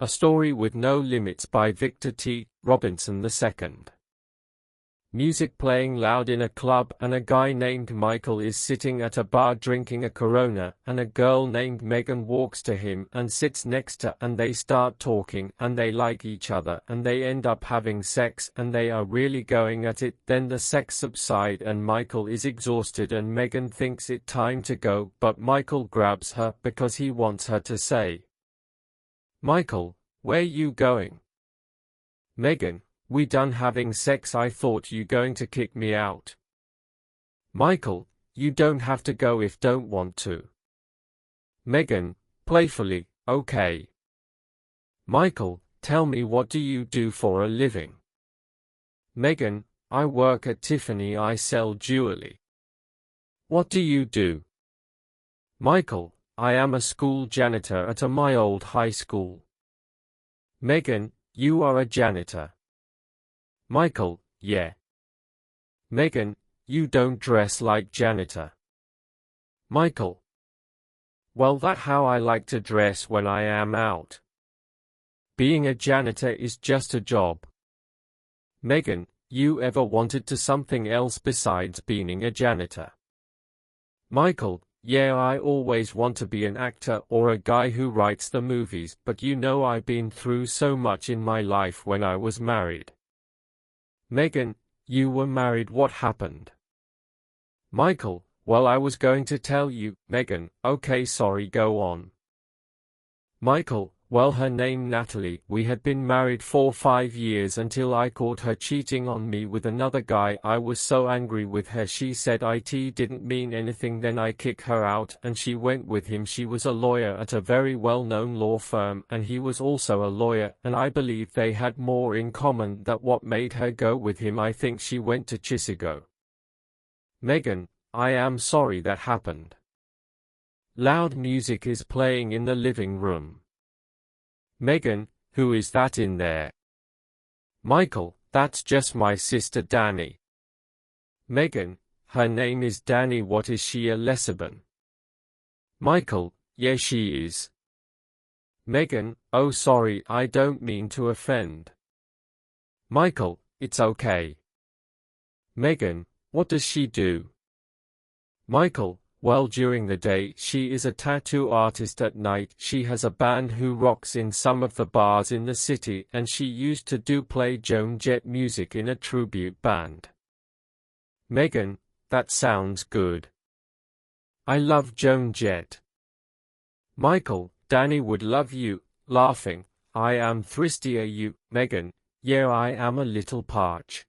A Story with No Limits by Victor T. Robinson II. Music playing loud in a club, and a guy named Michael is sitting at a bar drinking a Corona, and a girl named Megan walks to him and sits next to, and they start talking, and they like each other, and they end up having sex, and they are really going at it. Then the sex subsides and Michael is exhausted and Megan thinks it time to go, but Michael grabs her because he wants her to say, "Michael, where you going?" Megan, "We done having sex, I thought you going to kick me out." Michael, "You don't have to go if don't want to." Megan, playfully, "Okay." Michael, "Tell me, what do you do for a living?" Megan, "I work at Tiffany, I sell jewelry." "What do you do?" Michael, "I am a school janitor at my old high school." Megan, "You are a janitor?" Michael, "Yeah." Megan, "You don't dress like janitor." Michael, "Well, that's how I like to dress when I am out. Being a janitor is just a job." Megan, "You ever wanted to something else besides being a janitor?" Michael, "Yeah, I always want to be an actor or a guy who writes the movies, but you know I've been through so much in my life when I was married." Megan, "You were married, what happened?" Michael, "Well, I was going to tell you." Megan, "Okay, sorry, go on." Michael, "Well, her name Natalie, we had been married for 5 years until I caught her cheating on me with another guy. I was so angry with her, she said it didn't mean anything, then I kicked her out and she went with him. She was a lawyer at a very well-known law firm and he was also a lawyer, and I believe they had more in common. That what made her go with him. I think she went to Chicago." Megan, "I am sorry that happened." Loud music is playing in the living room. Megan, "Who is that in there?" Michael, "That's just my sister Danny." Megan, "Her name is Danny. What, is she a lesbian?" Michael, "Yeah, she is." Megan, "Oh, sorry, I don't mean to offend." Michael, "It's okay." Megan, "What does she do?" Michael, "Well, during the day she is a tattoo artist, at night she has a band who rocks in some of the bars in the city, and she used to play Joan Jett music in a tribute band." Megan, "That sounds good. I love Joan Jett." Michael, "Danny would love you." Laughing, "I am thirsty, are you?" Megan, "Yeah, I am a little parch."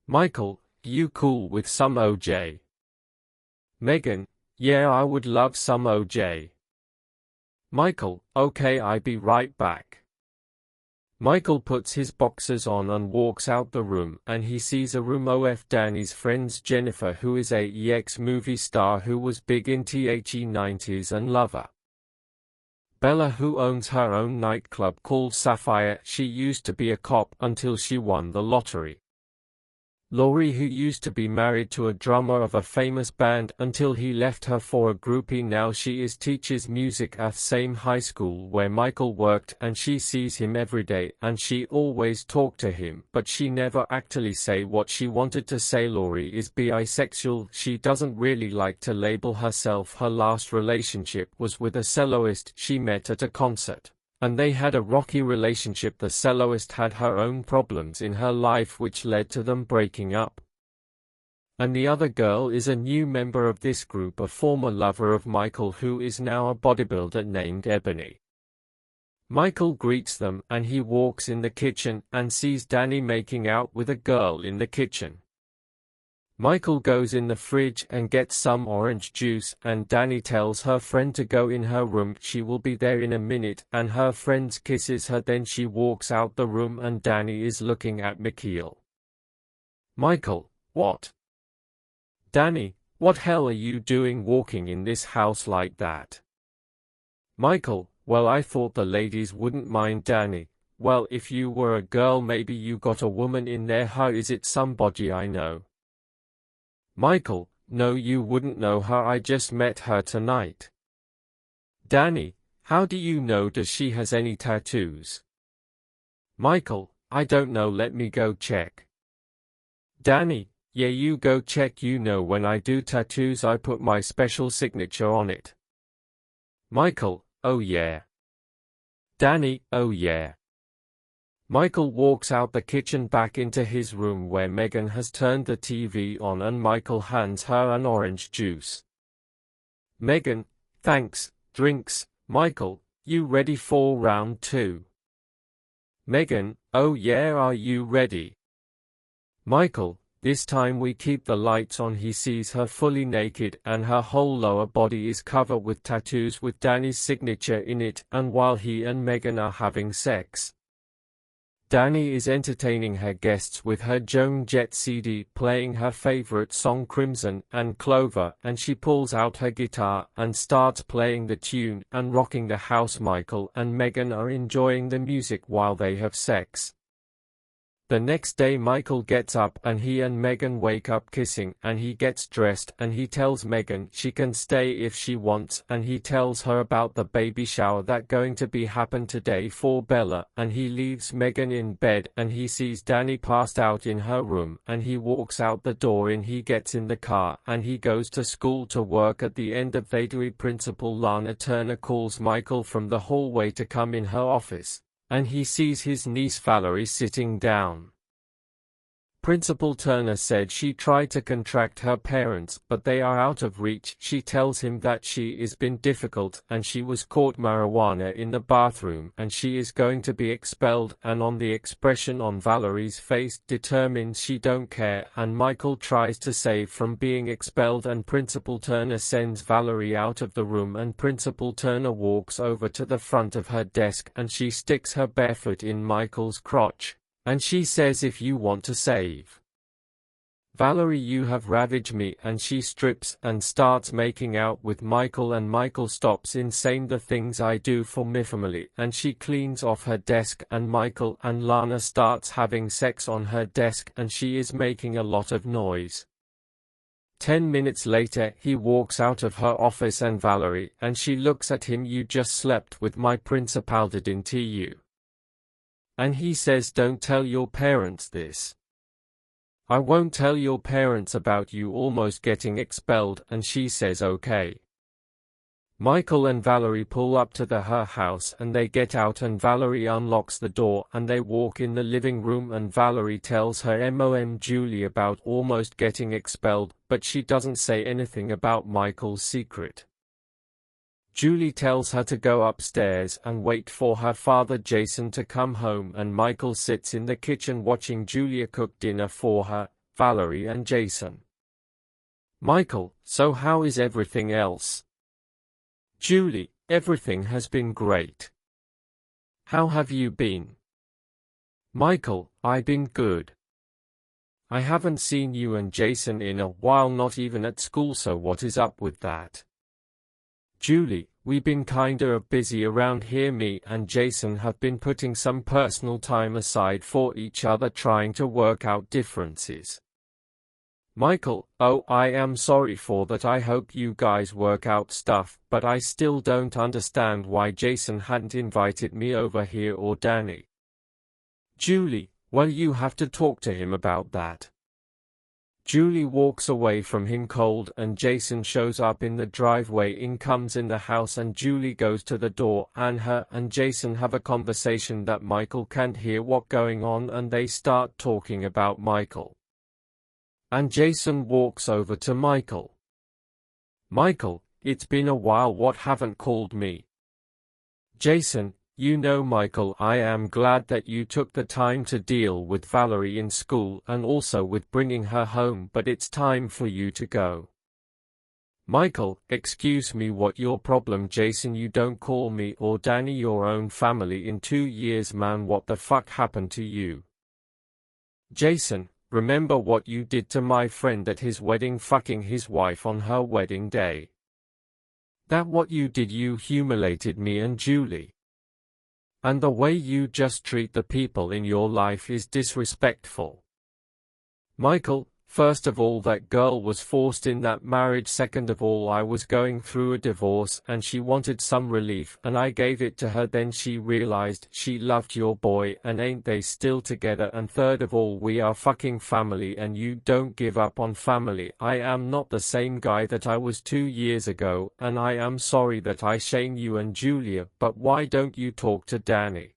Michael, "You cool with some OJ?" Megan, "Yeah, I would love some OJ." Michael, "Okay, I be right back." Michael puts his boxers on and walks out the room, and he sees a room of Danny's friends, Jennifer, who is a ex-movie star who was big in the 90s, and Lover, Bella, who owns her own nightclub called Sapphire. She used to be a cop until she won the lottery. Laurie, who used to be married to a drummer of a famous band until he left her for a groupie. Now she teaches music at the same high school where Michael worked, and she sees him every day, and she always talked to him, but she never actually say what she wanted to say. Laurie is bisexual. She doesn't really like to label herself. Her last relationship was with a soloist she met at a concert, and they had a rocky relationship. The soloist had her own problems in her life which led to them breaking up. And the other girl is a new member of this group, a former lover of Michael who is now a bodybuilder named Ebony. Michael greets them, and he walks in the kitchen and sees Danny making out with a girl in the kitchen. Michael goes in the fridge and gets some orange juice, and Danny tells her friend to go in her room, she will be there in a minute, and her friend kisses her. Then she walks out the room and Danny is looking at Micheal. Michael, "What?" Danny, "What hell are you doing walking in this house like that?" Michael, "Well, I thought the ladies wouldn't mind." Danny, "Well, if you were a girl, maybe you got a woman in there. How is it, somebody I know?" Michael, "No, you wouldn't know her, I just met her tonight." Danny, How do you know? Does she has any tattoos? Michael, I don't know, let me go check. Danny, yeah, you go check. You know, when I do tattoos I put my special signature on it. Michael, oh yeah. Danny, oh yeah. Michael walks out the kitchen back into his room where Megan has turned the TV on and Michael hands her an orange juice. Megan, thanks, drinks. Michael, you ready for round 2? Megan, oh yeah, are you ready? Michael, this time we keep the lights on. He sees her fully naked and her whole lower body is covered with tattoos with Danny's signature in it, and while he and Megan are having sex, Danny is entertaining her guests with her Joan Jett CD, playing her favorite song Crimson and Clover, and she pulls out her guitar and starts playing the tune and rocking the house. Michael and Megan are enjoying the music while they have sex. The next day Michael gets up and he and Megan wake up kissing, and he gets dressed and he tells Megan she can stay if she wants, and he tells her about the baby shower that going to be happen today for Bella, and he leaves Megan in bed and he sees Danny passed out in her room, and he walks out the door and he gets in the car and he goes to school to work. At the end of the day, Principal Lana Turner calls Michael from the hallway to come in her office, and he sees his niece Valarie sitting down. Principal Turner said she tried to contact her parents, but they are out of reach. She tells him that she has been difficult and she was caught marijuana in the bathroom and she is going to be expelled, and on the expression on Valarie's face determines she don't care, and Michael tries to save from being expelled and Principal Turner sends Valarie out of the room, and Principal Turner walks over to the front of her desk and she sticks her barefoot in Michael's crotch. And she says, if you want to save Valarie you have ravaged me, and she strips and starts making out with Michael, and Michael stops insane the things I do for my family, and she cleans off her desk, and Michael and Lana starts having sex on her desk and she is making a lot of noise. 10 minutes later he walks out of her office and Valarie, and she looks at him, you just slept with my principal, didn't you? And he says, don't tell your parents this. I won't tell your parents about you almost getting expelled, and she says okay. Michael and Valarie pull up to her house and they get out and Valarie unlocks the door and they walk in the living room, and Valarie tells her mom Julie about almost getting expelled, but she doesn't say anything about Michael's secret. Julie tells her to go upstairs and wait for her father Jason to come home, and Michael sits in the kitchen watching Julia cook dinner for her, Valarie and Jason. Michael, so how is everything else? Julie, everything has been great. How have you been? Michael, I've been good. I haven't seen you and Jason in a while, not even at school, so what is up with that? Julie, we've been kinda busy around here. Me and Jason have been putting some personal time aside for each other, trying to work out differences. Michael, oh, I am sorry for that. I hope you guys work out stuff, but I still don't understand why Jason hadn't invited me over here or Danny. Julie, well, you have to talk to him about that. Julie walks away from him cold, and Jason shows up in the driveway. In comes in the house, and Julie goes to the door, and her and Jason have a conversation that Michael can't hear what going on, and they start talking about Michael. And Jason walks over to Michael. Michael, it's been a while, what haven't called me? Jason, you know, Michael, I am glad that you took the time to deal with Valarie in school and also with bringing her home, but it's time for you to go. Michael, excuse me, what your problem? Jason, you don't call me or Danny your own family in 2 years, man, what the fuck happened to you? Jason, remember what you did to my friend at his wedding, fucking his wife on her wedding day? That what you did? You humiliated me and Julie. And the way you just treat the people in your life is disrespectful. Michael, First of all, that girl was forced in that marriage. Second of all, I was going through a divorce and she wanted some relief and I gave it to her. Then she realized she loved your boy and ain't they still together? And third of all, we are fucking family and you don't give up on family. I am not the same guy that I was 2 years ago and I am sorry that I shame you and Julia, but why don't you talk to Danny?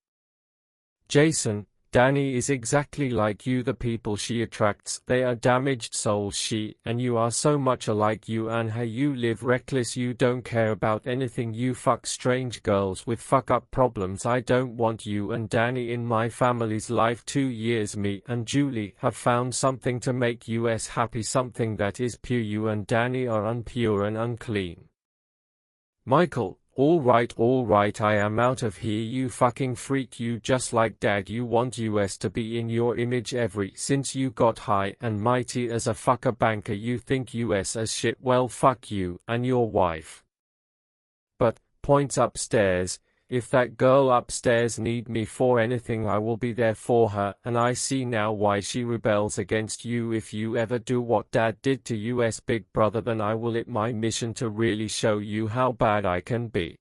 Jason, Danny is exactly like you. The people she attracts, they are damaged souls. She and you are so much alike. You and her, you live reckless, you don't care about anything, you fuck strange girls with fuck up problems. I don't want you and Danny in my family's life. 2 years me and Julie have found something to make us happy, something that is pure. You and Danny are unpure and unclean. Micheal, all right, I am out of here, you fucking freak. You just like dad, you want us to be in your image ever since you got high and mighty as a fucker banker. You think us as shit. Well, fuck you and your wife. But, points upstairs, if that girl upstairs need me for anything, I will be there for her, and I see now why she rebels against you. If you ever do what dad did to us big brother, then I will it my mission to really show you how bad I can be.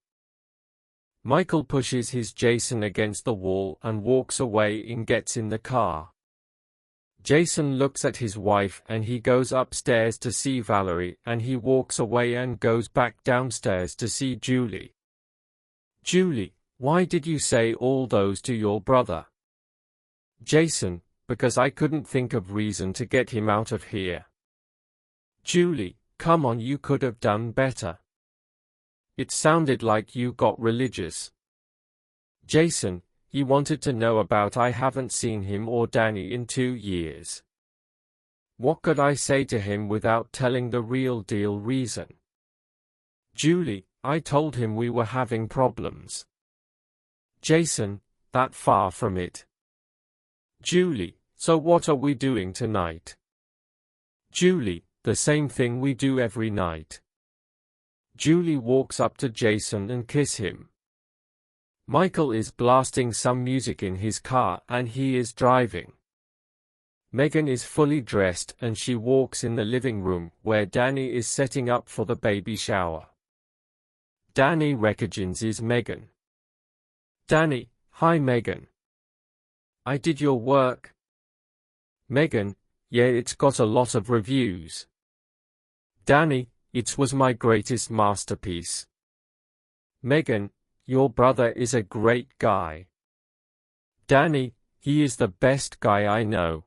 Micheal pushes his Jason against the wall and walks away and gets in the car. Jason looks at his wife and he goes upstairs to see Valarie, and he walks away and goes back downstairs to see Julie. Julie, why did you say all those to your brother? Jason, because I couldn't think of reason to get him out of here. Julie, come on, you could have done better. It sounded like you got religious. Jason, he wanted to know about I haven't seen him or Danny in 2 years. What could I say to him without telling the real deal reason? Julie, I told him we were having problems. Jason, that far from it. Julie, so what are we doing tonight? Julie, the same thing we do every night. Julie walks up to Jason and kiss him. Micheal is blasting some music in his car and he is driving. Megan is fully dressed and she walks in the living room where Danny is setting up for the baby shower. Danny recognizes Megan. Danny, hi Megan. I did your work. Megan, yeah, it's got a lot of reviews. Danny, it was my greatest masterpiece. Megan, your brother is a great guy. Danny, he is the best guy I know.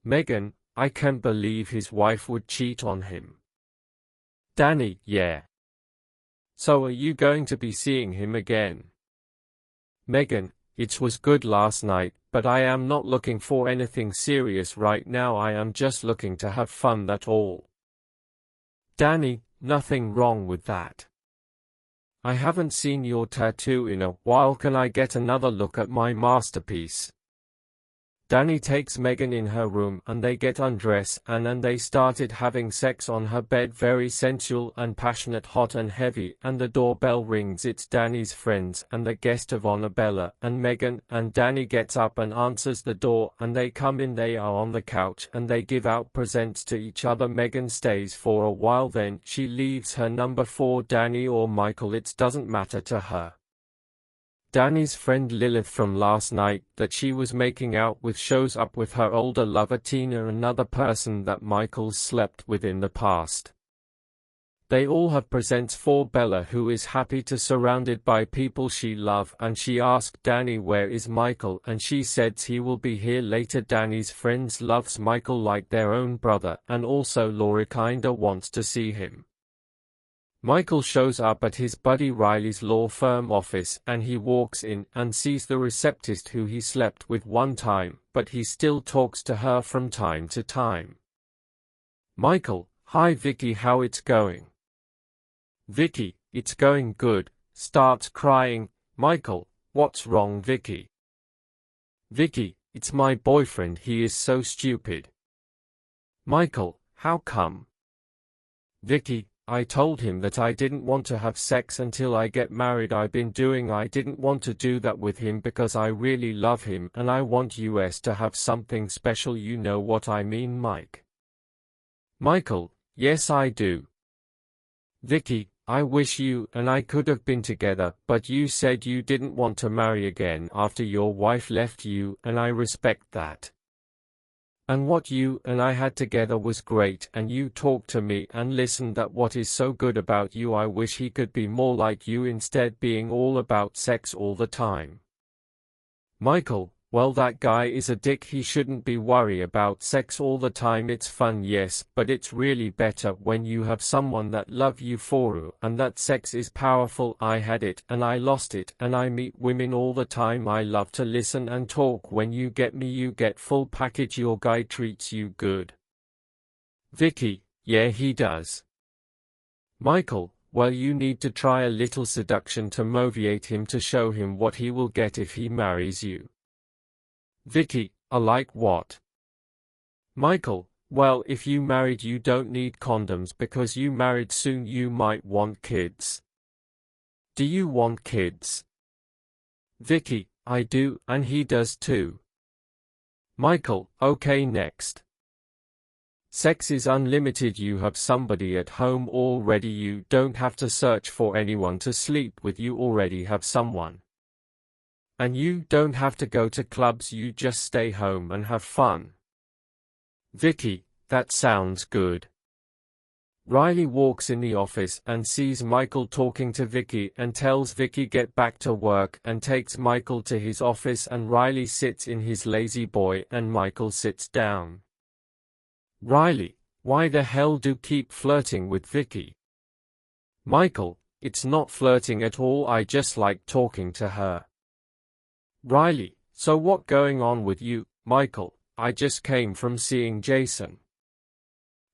Megan, I can't believe his wife would cheat on him. Danny, yeah. So are you going to be seeing him again? Megan, it was good last night, but I am not looking for anything serious right now. I am just looking to have fun, that's all. Danny, nothing wrong with that. I haven't seen your tattoo in a while. Can I get another look at my masterpiece? Danny takes Megan in her room and they get undressed and then they started having sex on her bed, very sensual and passionate, hot and heavy, and the doorbell rings. It's Danny's friends and the guest of honor Bella and Megan, and Danny gets up and answers the door and they come in. They are on the couch and they give out presents to each other. Megan stays for a while, then she leaves her number for Danny or Micheal, it doesn't matter to her. Danny's friend Lilith from last night that she was making out with shows up with her older lover Tina, another person that Micheal slept with in the past. They all have presents for Bella, who is happy to surrounded by people she loves, and she asked Danny where is Micheal and she says he will be here later. Danny's friends loves Micheal like their own brother, and also Laura kinda wants to see him. Micheal shows up at his buddy Riley's law firm office and he walks in and sees the receptionist who he slept with one time, but he still talks to her from time to time. Micheal, hi Vicky, how it's going? Vicky, it's going good, starts crying. Micheal, what's wrong Vicky? Vicky, it's my boyfriend, he is so stupid. Micheal, how come? Vicky, I told him that I didn't want to have sex until I get married. I didn't want to do that with him because I really love him and I want us to have something special, you know what I mean, Mike. Michael, yes I do. Vicky, I wish you and I could have been together, but you said you didn't want to marry again after your wife left you, and I respect that. And what you and I had together was great, and you talked to me and listened. That what is so good about you. I wish he could be more like you instead being all about sex all the time. Michael, well, that guy is a dick. He shouldn't be worried about sex all the time. It's fun, yes, but it's really better when you have someone that love you for you, and that sex is powerful. I had it and I lost it, and I meet women all the time. I love to listen and talk. When you get me, you get full package. Your guy treats you good. Vicky, yeah, he does. Michael, well, you need to try a little seduction to motivate him, to show him what he will get if he marries you. Vicky, like what? Michael, well, if you married, you don't need condoms because you married soon. You might want kids. Do you want kids? Vicky, I do, and he does too. Michael, okay, next. Sex is unlimited. You have somebody at home already. You don't have to search for anyone to sleep with. You already have someone. And you don't have to go to clubs. You just stay home and have fun. Vicky, that sounds good. Riley walks in the office and sees Michael talking to Vicky and tells Vicky get back to work and takes Michael to his office, and Riley sits in his lazy boy and Michael sits down. Riley, why the hell do you keep flirting with Vicky? Michael, it's not flirting at all. I just like talking to her. Riley, so what going on with you? Michael, I just came from seeing Jason.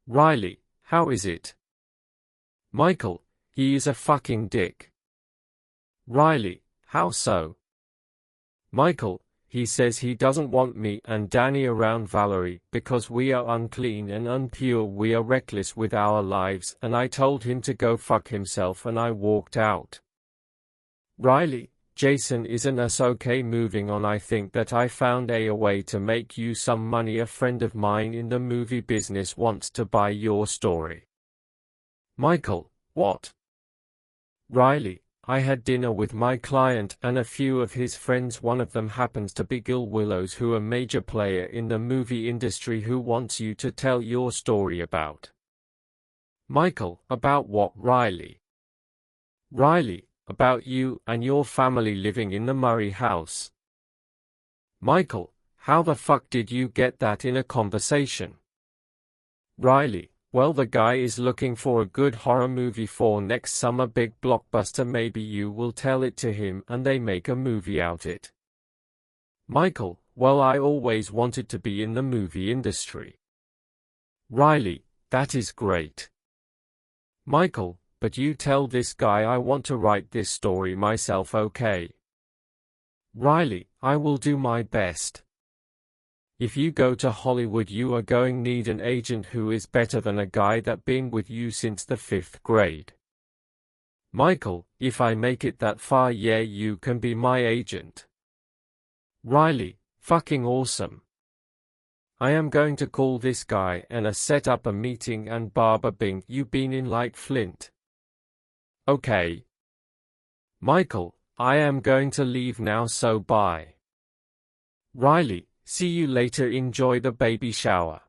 Riley, how is it? Michael, he is a fucking dick. Riley, how so? Michael, he says he doesn't want me and Danny around Valarie because we are unclean and unpure. We are reckless with our lives, and I told him to go fuck himself and I walked out. Riley, Jason isn't us. Okay, moving on. I think that I found a way to make you some money. A friend of mine in the movie business wants to buy your story. Michael, what? Riley, I had dinner with my client and a few of his friends. One of them happens to be Gil Willows, who a major player in the movie industry, who wants you to tell your story about. Michael, about what, Riley? Riley, about you and your family living in the Murray house. Michael, how the fuck did you get that in a conversation? Riley, well, the guy is looking for a good horror movie for next summer, big blockbuster. Maybe you will tell it to him and they make a movie out it. Michael, well, I always wanted to be in the movie industry. Riley, that is great. Michael, but you tell this guy I want to write this story myself, okay? Riley, I will do my best. If you go to Hollywood, you are going need an agent who is better than a guy that been with you since the 5th grade. Michael, if I make it that far, yeah, you can be my agent. Riley, fucking awesome. I am going to call this guy and set up a meeting. And Barbara Bing, you been in like Flint. Okay. Michael, I am going to leave now, so bye. Riley, see you later. Enjoy the baby shower.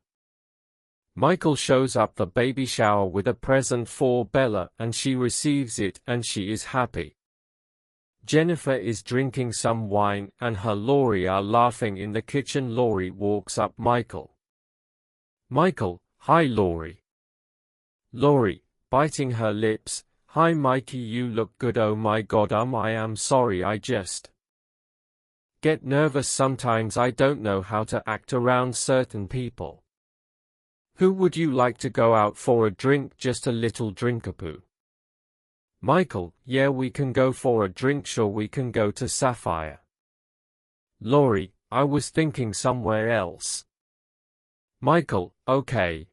Michael shows up the baby shower with a present for Bella, and she receives it and she is happy. Jennifer is drinking some wine and her Laurie are laughing in the kitchen. Laurie walks up Michael. Michael, hi Laurie. Laurie, biting her lips, hi Mikey, you look good. Oh my god, I am sorry, I just get nervous sometimes. I don't know how to act around certain people. Who would you like to go out for a drink? Just a little drinkapoo. Michael, yeah, we can go for a drink. Sure, we can go to Sapphire. Laurie, I was thinking somewhere else. Michael, okay.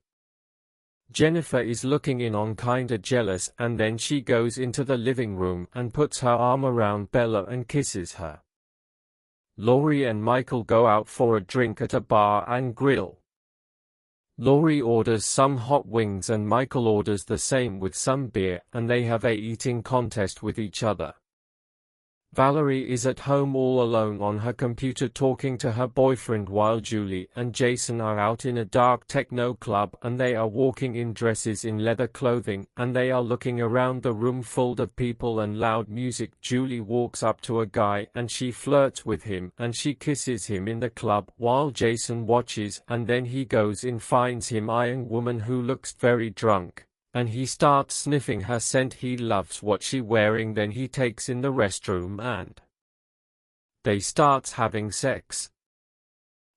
Jennifer is looking in on kinda jealous, and then she goes into the living room and puts her arm around Bella and kisses her. Laurie and Michael go out for a drink at a bar and grill. Laurie orders some hot wings and Michael orders the same with some beer, and they have a eating contest with each other. Valarie is at home all alone on her computer talking to her boyfriend while Julie and Jason are out in a dark techno club, and they are walking in dresses in leather clothing, and they are looking around the room full of people and loud music. Julie walks up to a guy and she flirts with him and she kisses him in the club while Jason watches, and then he goes in, finds him eyeing woman who looks very drunk, and he starts sniffing her scent. He loves what she wearing. Then he takes in the restroom and they starts having sex.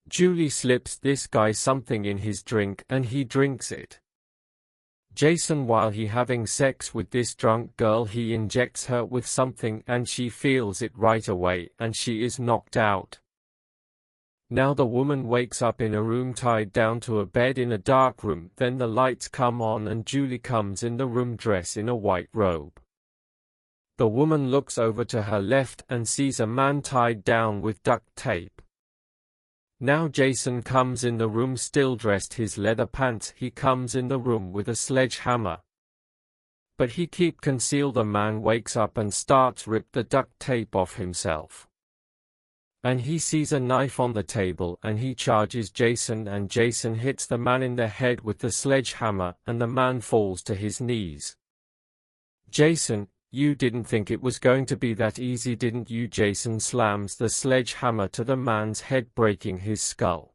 Julie slips this guy something in his drink and he drinks it. Jason, while he having sex with this drunk girl, he injects her with something and she feels it right away and she is knocked out. Now the woman wakes up in a room tied down to a bed in a dark room. Then the lights come on and Julie comes in the room dressed in a white robe. The woman looks over to her left and sees a man tied down with duct tape. Now Jason comes in the room still dressed his leather pants. He comes in the room with a sledgehammer, but he keep concealed. The man wakes up and starts rip the duct tape off himself. And he sees a knife on the table and he charges Jason, and Jason hits the man in the head with the sledgehammer and the man falls to his knees. Jason, you didn't think it was going to be that easy, didn't you? Jason slams the sledgehammer to the man's head, breaking his skull.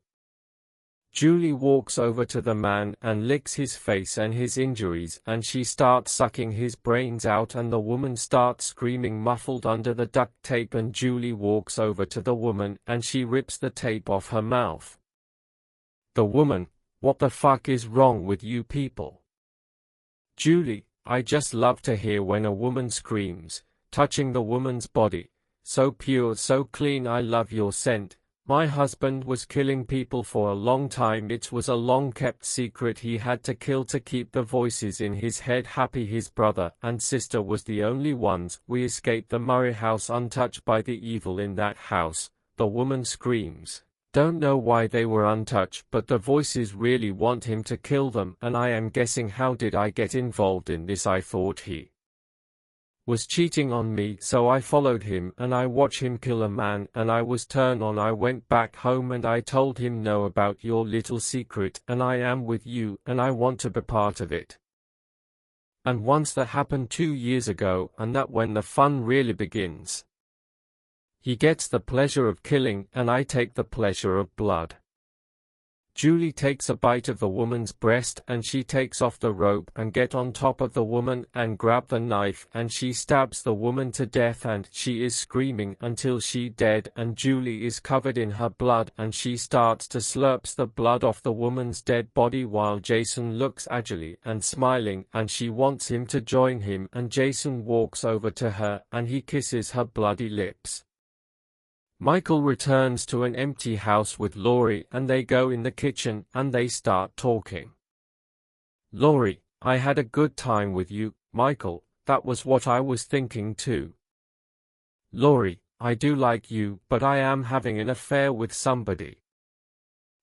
Julie walks over to the man and licks his face and his injuries, and she starts sucking his brains out, and the woman starts screaming muffled under the duct tape, and Julie walks over to the woman and she rips the tape off her mouth. The woman, what the fuck is wrong with you people? Julie, I just love to hear when a woman screams, touching the woman's body. So pure, so clean, I love your scent. My husband was killing people for a long time. It was a long-kept secret he had to kill to keep the voices in his head happy. His brother and sister was the only ones. We escaped the Murray house untouched by the evil in that house. The woman screams. Don't know why they were untouched, but the voices really want him to kill them, and I am guessing, how did I get involved in this? I thought he was cheating on me, so I followed him and I watched him kill a man, and I was turned on. I went back home and I told him, know about your little secret, and I am with you and I want to be part of it. And once that happened 2 years ago, and that when the fun really begins. He gets the pleasure of killing and I take the pleasure of blood. Julie takes a bite of the woman's breast and she takes off the robe and get on top of the woman and grab the knife, and she stabs the woman to death, and she is screaming until she dead, and Julie is covered in her blood and she starts to slurps the blood off the woman's dead body while Jason looks agile and smiling, and she wants him to join him, and Jason walks over to her and he kisses her bloody lips. Michael returns to an empty house with Laurie and they go in the kitchen and they start talking. Laurie, I had a good time with you. Michael, that was what I was thinking too. Laurie, I do like you, but I am having an affair with somebody.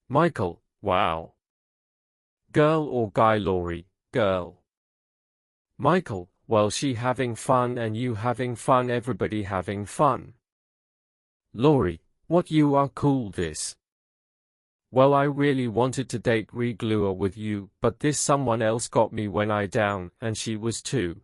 Michael, wow. Girl or guy? Laurie, girl. Michael, well, she having fun and you having fun, everybody having fun. Laurie, what, you are cool this. Well, I really wanted to date Regluer with you, but this someone else got me when I down, and she was too.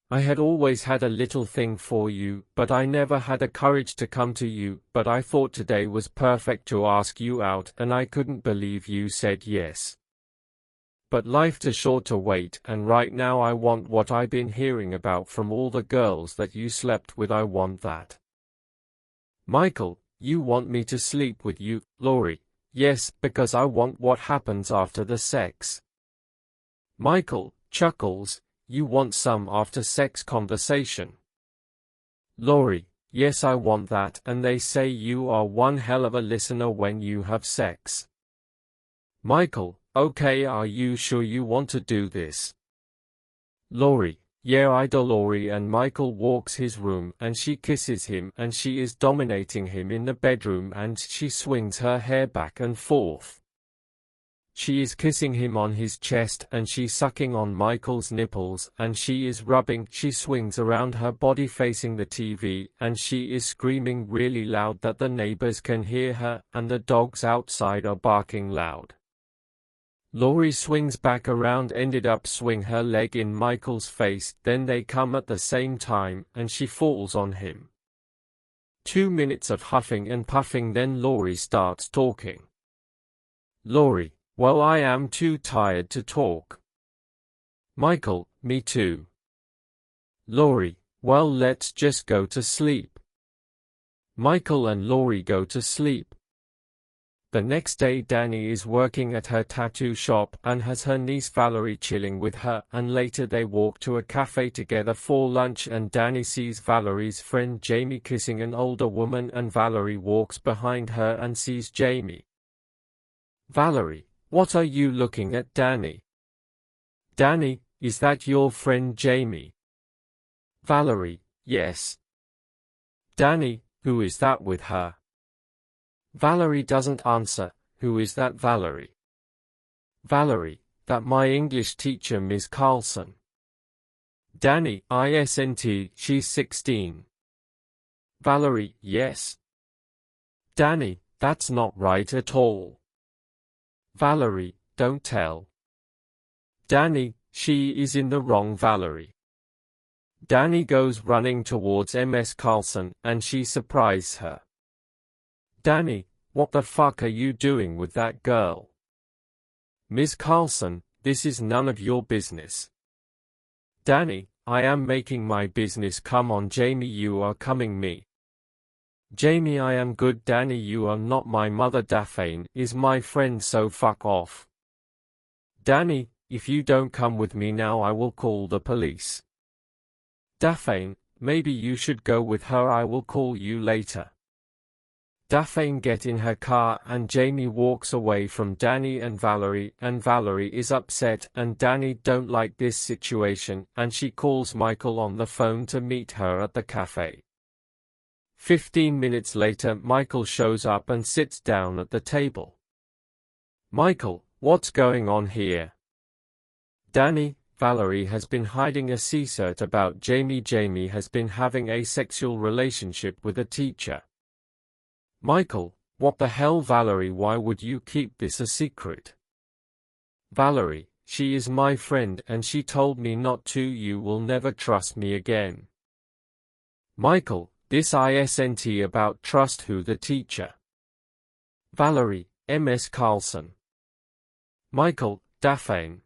I had always had a little thing for you, but I never had the courage to come to you, but I thought today was perfect to ask you out, and I couldn't believe you said yes. But life too short to wait, and right now I want what I've been hearing about from all the girls that you slept with. I want that. Michael, you want me to sleep with you? Laurie, yes, because I want what happens after the sex. Michael chuckles, you want some after sex conversation? Laurie, yes, I want that, and they say you are one hell of a listener when you have sex. Michael, okay, are you sure you want to do this? Laurie, yeah, I do. Laurie and Michael walks his room and she kisses him and she is dominating him in the bedroom and she swings her hair back and forth. She is kissing him on his chest and she's sucking on Michael's nipples and she is rubbing. She swings around her body facing the TV and she is screaming really loud that the neighbors can hear her and the dogs outside are barking loud. Laurie swings back around, ended up swing her leg in Michael's face, then they come at the same time and she falls on him. 2 minutes of huffing and puffing, then Laurie starts talking. Laurie: well, I am too tired to talk. Michael: me too. Laurie: well, let's just go to sleep. Michael and Laurie go to sleep. The next day Danny is working at her tattoo shop and has her niece Valarie chilling with her, and later they walk to a cafe together for lunch and Danny sees Valarie's friend Jamie kissing an older woman and Valarie walks behind her and sees Jamie. Valarie: what are you looking at, Danny? Danny: is that your friend Jamie? Valarie: yes. Danny: who is that with her? Valarie doesn't answer. Who is that, Valarie? Valarie: that my English teacher, Ms. Carlson. Danny: isn't, she's 16. Valarie: yes. Danny: that's not right at all. Valarie: don't tell. Danny: she is in the wrong, Valarie. Danny goes running towards Ms. Carlson and she surprises her. Danny: what the fuck are you doing with that girl? Ms. Carlson: this is none of your business. Danny: I am making my business. Come on, Jamie, you are coming me. Jamie: I am good. Danny: you are not. My mother Daphne is my friend, so fuck off. Danny: if you don't come with me now I will call the police. Daphne: maybe you should go with her, I will call you later. Daphne get in her car and Jamie walks away from Danny and Valarie is upset and Danny don't like this situation and she calls Michael on the phone to meet her at the cafe. 15 minutes later Michael shows up and sits down at the table. Michael: what's going on here? Danny: Valarie has been hiding a secret about Jamie. Jamie has been having a sexual relationship with a teacher. Michael: what the hell, Valarie, why would you keep this a secret? Valarie: she is my friend and she told me not to. You will never trust me again. Michael: this isn't about trust. Who the teacher? Valarie: Ms. Carlson. Michael: Daphne.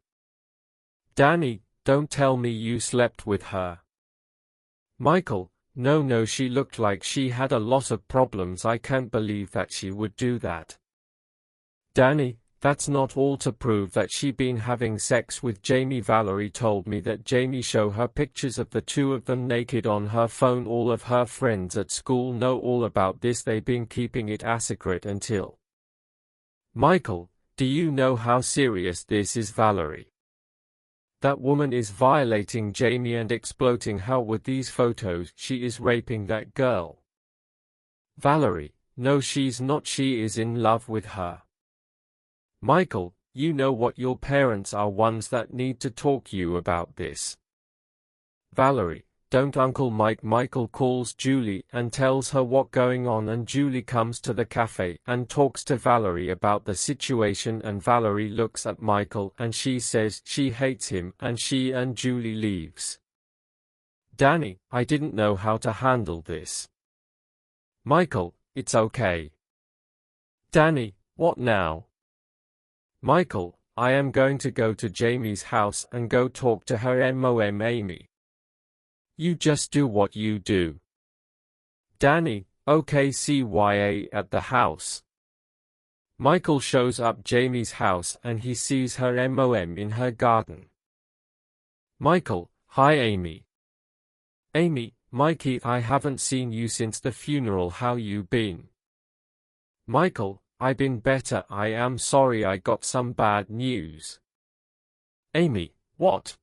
Danny: don't tell me you slept with her. Michael: no, she looked like she had a lot of problems. I can't believe that she would do that. Danny: that's not all to prove that she been having sex with Jamie. Valarie told me that Jamie show her pictures of the two of them naked on her phone. All of her friends at school know all about this. They've been keeping it a secret until. Michael: do you know how serious this is, Valarie? That woman is violating Jamie and exploiting her with these photos. She is raping that girl. Valarie: no, she's not. She is in love with her. Michael: you know what, your parents are ones that need to talk you about this. Valarie: don't, Uncle Mike. Michael calls Julie and tells her what's going on and Julie comes to the cafe and talks to Valarie about the situation and Valarie looks at Michael and she says she hates him and she and Julie leaves. Danny: I didn't know how to handle this. Michael: it's okay. Danny: what now? Michael: I am going to go to Jamie's house and go talk to her mom Amy. You just do what you do. Danny: okay, CYA at the house. Michael shows up Jamie's house and he sees her mom in her garden. Michael: hi Amy. Amy: Mikey, I haven't seen you since the funeral. How you been? Michael: I been better. I am sorry, I got some bad news. Amy: what?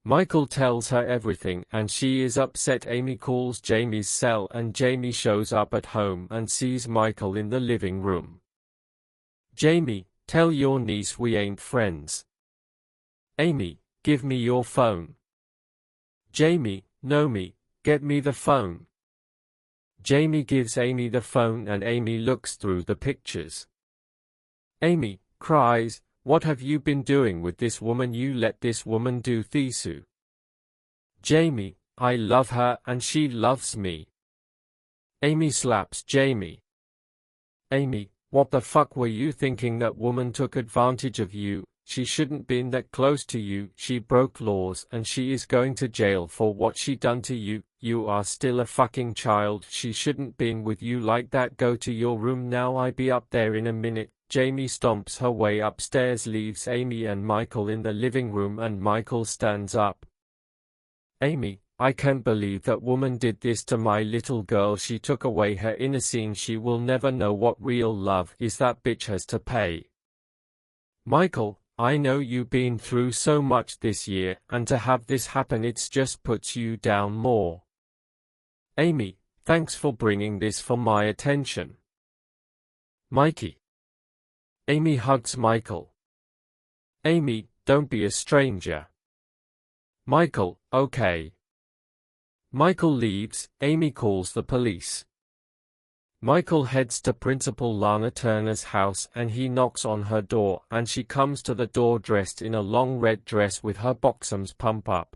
Michael tells her everything and she is upset. Amy calls Jamie's cell and Jamie shows up at home and sees Michael in the living room. Jamie: Tell your niece we ain't friends. Amy, give me your phone. Jamie, no me, get me the phone. Jamie gives Amy the phone and Amy looks through the pictures. Amy cries, "What have you been doing with this woman? You let this woman do Thisu." Jamie, "I love her and she loves me." Amy slaps Jamie. Amy, "What the fuck were you thinking? That woman took advantage of you. She shouldn't been that close to you. She broke laws and she is going to jail for what she done to you. You are still a fucking child. She shouldn't been with you like that. Go to your room now. I be up there in a minute." Jamie stomps her way upstairs, leaves Amy and Michael in the living room, and Michael stands up. Amy, "I can't believe that woman did this to my little girl. She took away her innocence. She will never know what real love is. That bitch has to pay." Michael, "I know you've been through so much this year, and to have this happen, it's just puts you down more." Amy, "Thanks for bringing this for my attention." Mikey. Amy hugs Michael. Amy, "Don't be a stranger." Michael, "Okay." Michael leaves. Amy calls the police. Michael heads to Principal Lana Turner's house and he knocks on her door, and she comes to the door dressed in a long red dress with her bottoms pumped up.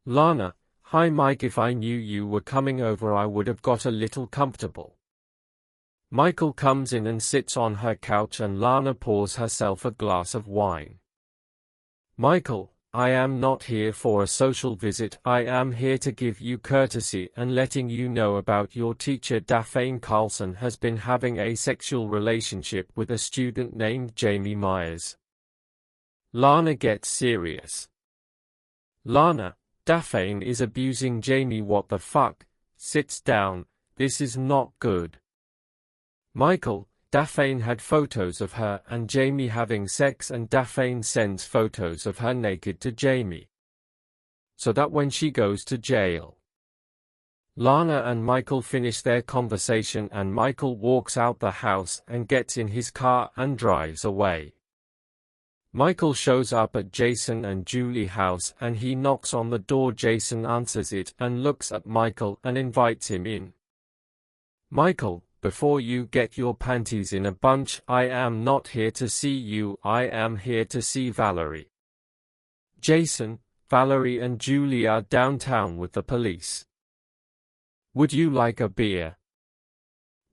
Lana, "Hi Mike, if I knew you were coming over I would have got a little comfortable." Michael comes in and sits on her couch and Lana pours herself a glass of wine. Michael, "I am not here for a social visit. I am here to give you courtesy and letting you know about your teacher Daphne Carlson has been having a sexual relationship with a student named Jamie Myers." Lana gets serious. Lana, "Daphne is abusing Jamie. What the fuck?" Sits down. "This is not good." Michael, "Daphne had photos of her and Jamie having sex and Daphne sends photos of her naked to Jamie, so that when she goes to jail." Lana and Michael finish their conversation and Michael walks out the house and gets in his car and drives away. Michael shows up at Jason and Julie's house and he knocks on the door. Jason answers it and looks at Michael and invites him in. Michael, "Before you get your panties in a bunch, I am not here to see you. I am here to see Valarie." Jason, Valarie and Julie are downtown with the police. "Would you like a beer?"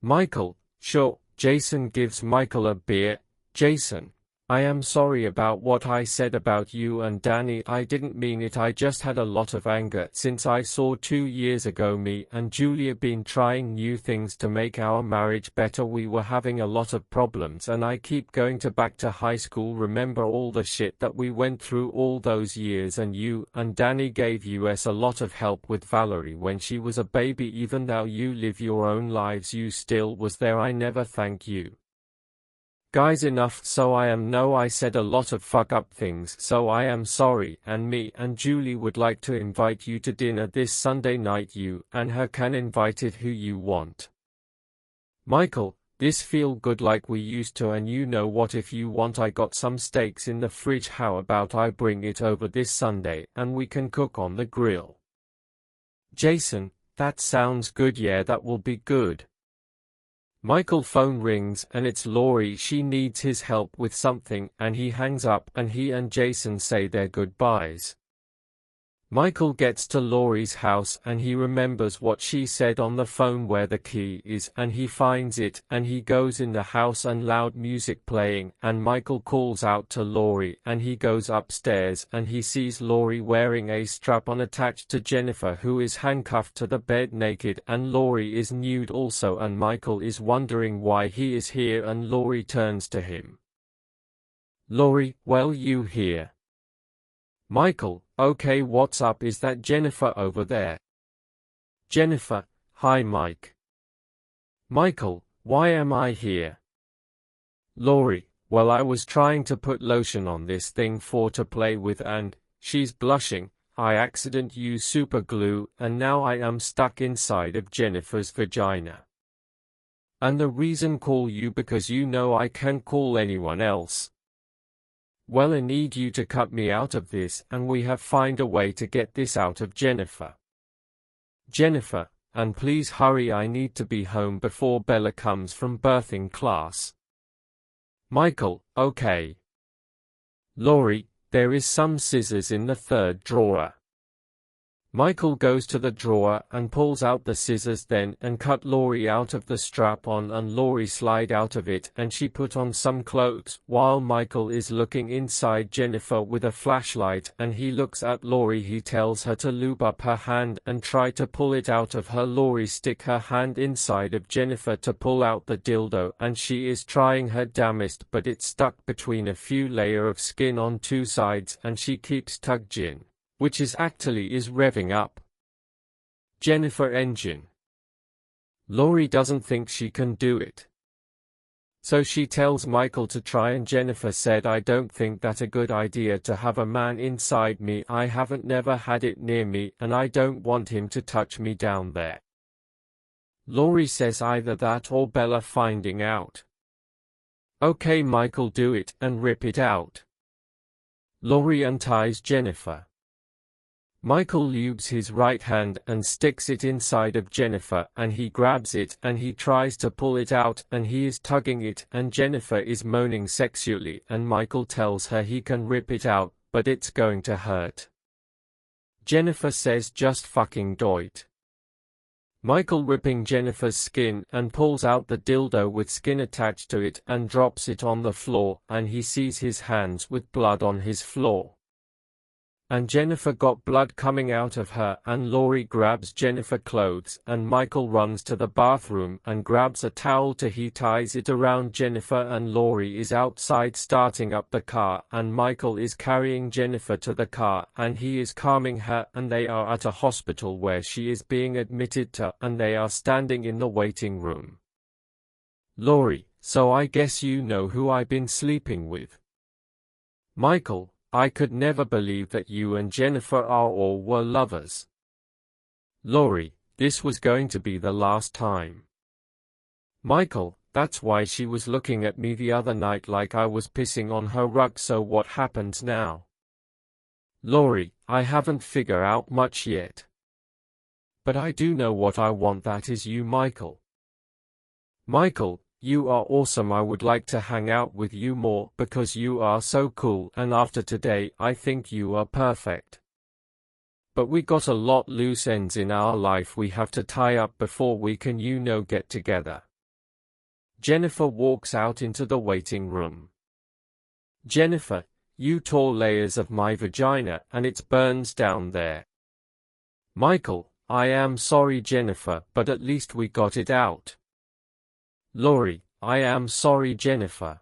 Michael, "Sure." Jason gives Michael a beer. Jason, "I am sorry about what I said about you and Danny. I didn't mean it. I just had a lot of anger since I saw 2 years ago me and Julia been trying new things to make our marriage better. We were having a lot of problems and I keep going back to high school. Remember all the shit that we went through all those years, and you and Danny gave us a lot of help with Valarie when she was a baby. Even though you live your own lives, you still was there. I never thank you. Guys, enough. So I said a lot of fuck up things, so I am sorry, and me and Julie would like to invite you to dinner this Sunday night. You and her can invite it who you want." Michael, "This feel good like we used to, and you know what, if you want I got some steaks in the fridge. How about I bring it over this Sunday and we can cook on the grill?" Jason, "That sounds good. Yeah, that will be good." Michael phone rings and it's Laurie. She needs his help with something and he hangs up and he and Jason say their goodbyes. Michael gets to Laurie's house and he remembers what she said on the phone where the key is, and he finds it and he goes in the house and loud music playing, and Michael calls out to Laurie and he goes upstairs and he sees Laurie wearing a strap-on attached to Jennifer, who is handcuffed to the bed naked, and Laurie is nude also, and Michael is wondering why he is here and Laurie turns to him. "Laurie, well, you here?" Michael, "Okay, what's up? Is that Jennifer over there?" Jennifer, "Hi Mike." Michael, "Why am I here?" Laurie, "Well, I was trying to put lotion on this thing for to play with and," she's blushing, "I accident use super glue and now I am stuck inside of Jennifer's vagina." And the reason call you because you know I can't call anyone else. Well, I need you to cut me out of this, and we have find a way to get this out of Jennifer. Jennifer, and please hurry, I need to be home before Bella comes from birthing class. Micheal, okay. Laurie, there is some scissors in the third drawer. Micheal goes to the drawer and pulls out the scissors then and cut Laurie out of the strap-on, and Laurie slide out of it and she put on some clothes while Micheal is looking inside Jennifer with a flashlight, and he looks at Laurie. He tells her to lube up her hand and try to pull it out of her. Laurie stick her hand inside of Jennifer to pull out the dildo, and she is trying her damnest, but it's stuck between a few layer of skin on two sides, and she keeps tugging, which is actually revving up Jennifer engine. Laurie doesn't think she can do it, so she tells Micheal to try, and Jennifer said, I don't think that a good idea to have a man inside me. I haven't never had it near me, and I don't want him to touch me down there. Laurie says either that or Bella finding out. Okay, Micheal, do it and rip it out. Laurie unties Jennifer. Micheal lubes his right hand and sticks it inside of Jennifer, and he grabs it and he tries to pull it out, and he is tugging it, and Jennifer is moaning sexually, and Micheal tells her he can rip it out, but it's going to hurt. Jennifer says just fucking do it. Micheal ripping Jennifer's skin and pulls out the dildo with skin attached to it and drops it on the floor, and he sees his hands with blood on his floor. And Jennifer got blood coming out of her, and Laurie grabs Jennifer's clothes, and Micheal runs to the bathroom and grabs a towel to he ties it around Jennifer, and Laurie is outside starting up the car, and Micheal is carrying Jennifer to the car, and he is calming her, and they are at a hospital where she is being admitted to, and they are standing in the waiting room. Laurie, so I guess you know who I've been sleeping with. Micheal, I could never believe that you and Jennifer are or were lovers. Laurie, this was going to be the last time. Micheal, that's why she was looking at me the other night like I was pissing on her rug, so what happens now? Laurie, I haven't figured out much yet. But I do know what I want, that is you, Micheal. Micheal, you are awesome. I would like to hang out with you more because you are so cool, and after today I think you are perfect. But we got a lot loose ends in our life we have to tie up before we can get together. Jennifer walks out into the waiting room. Jennifer, you tore layers of my vagina and it burns down there. Micheal, I am sorry Jennifer, but at least we got it out. Laurie, I am sorry Jennifer.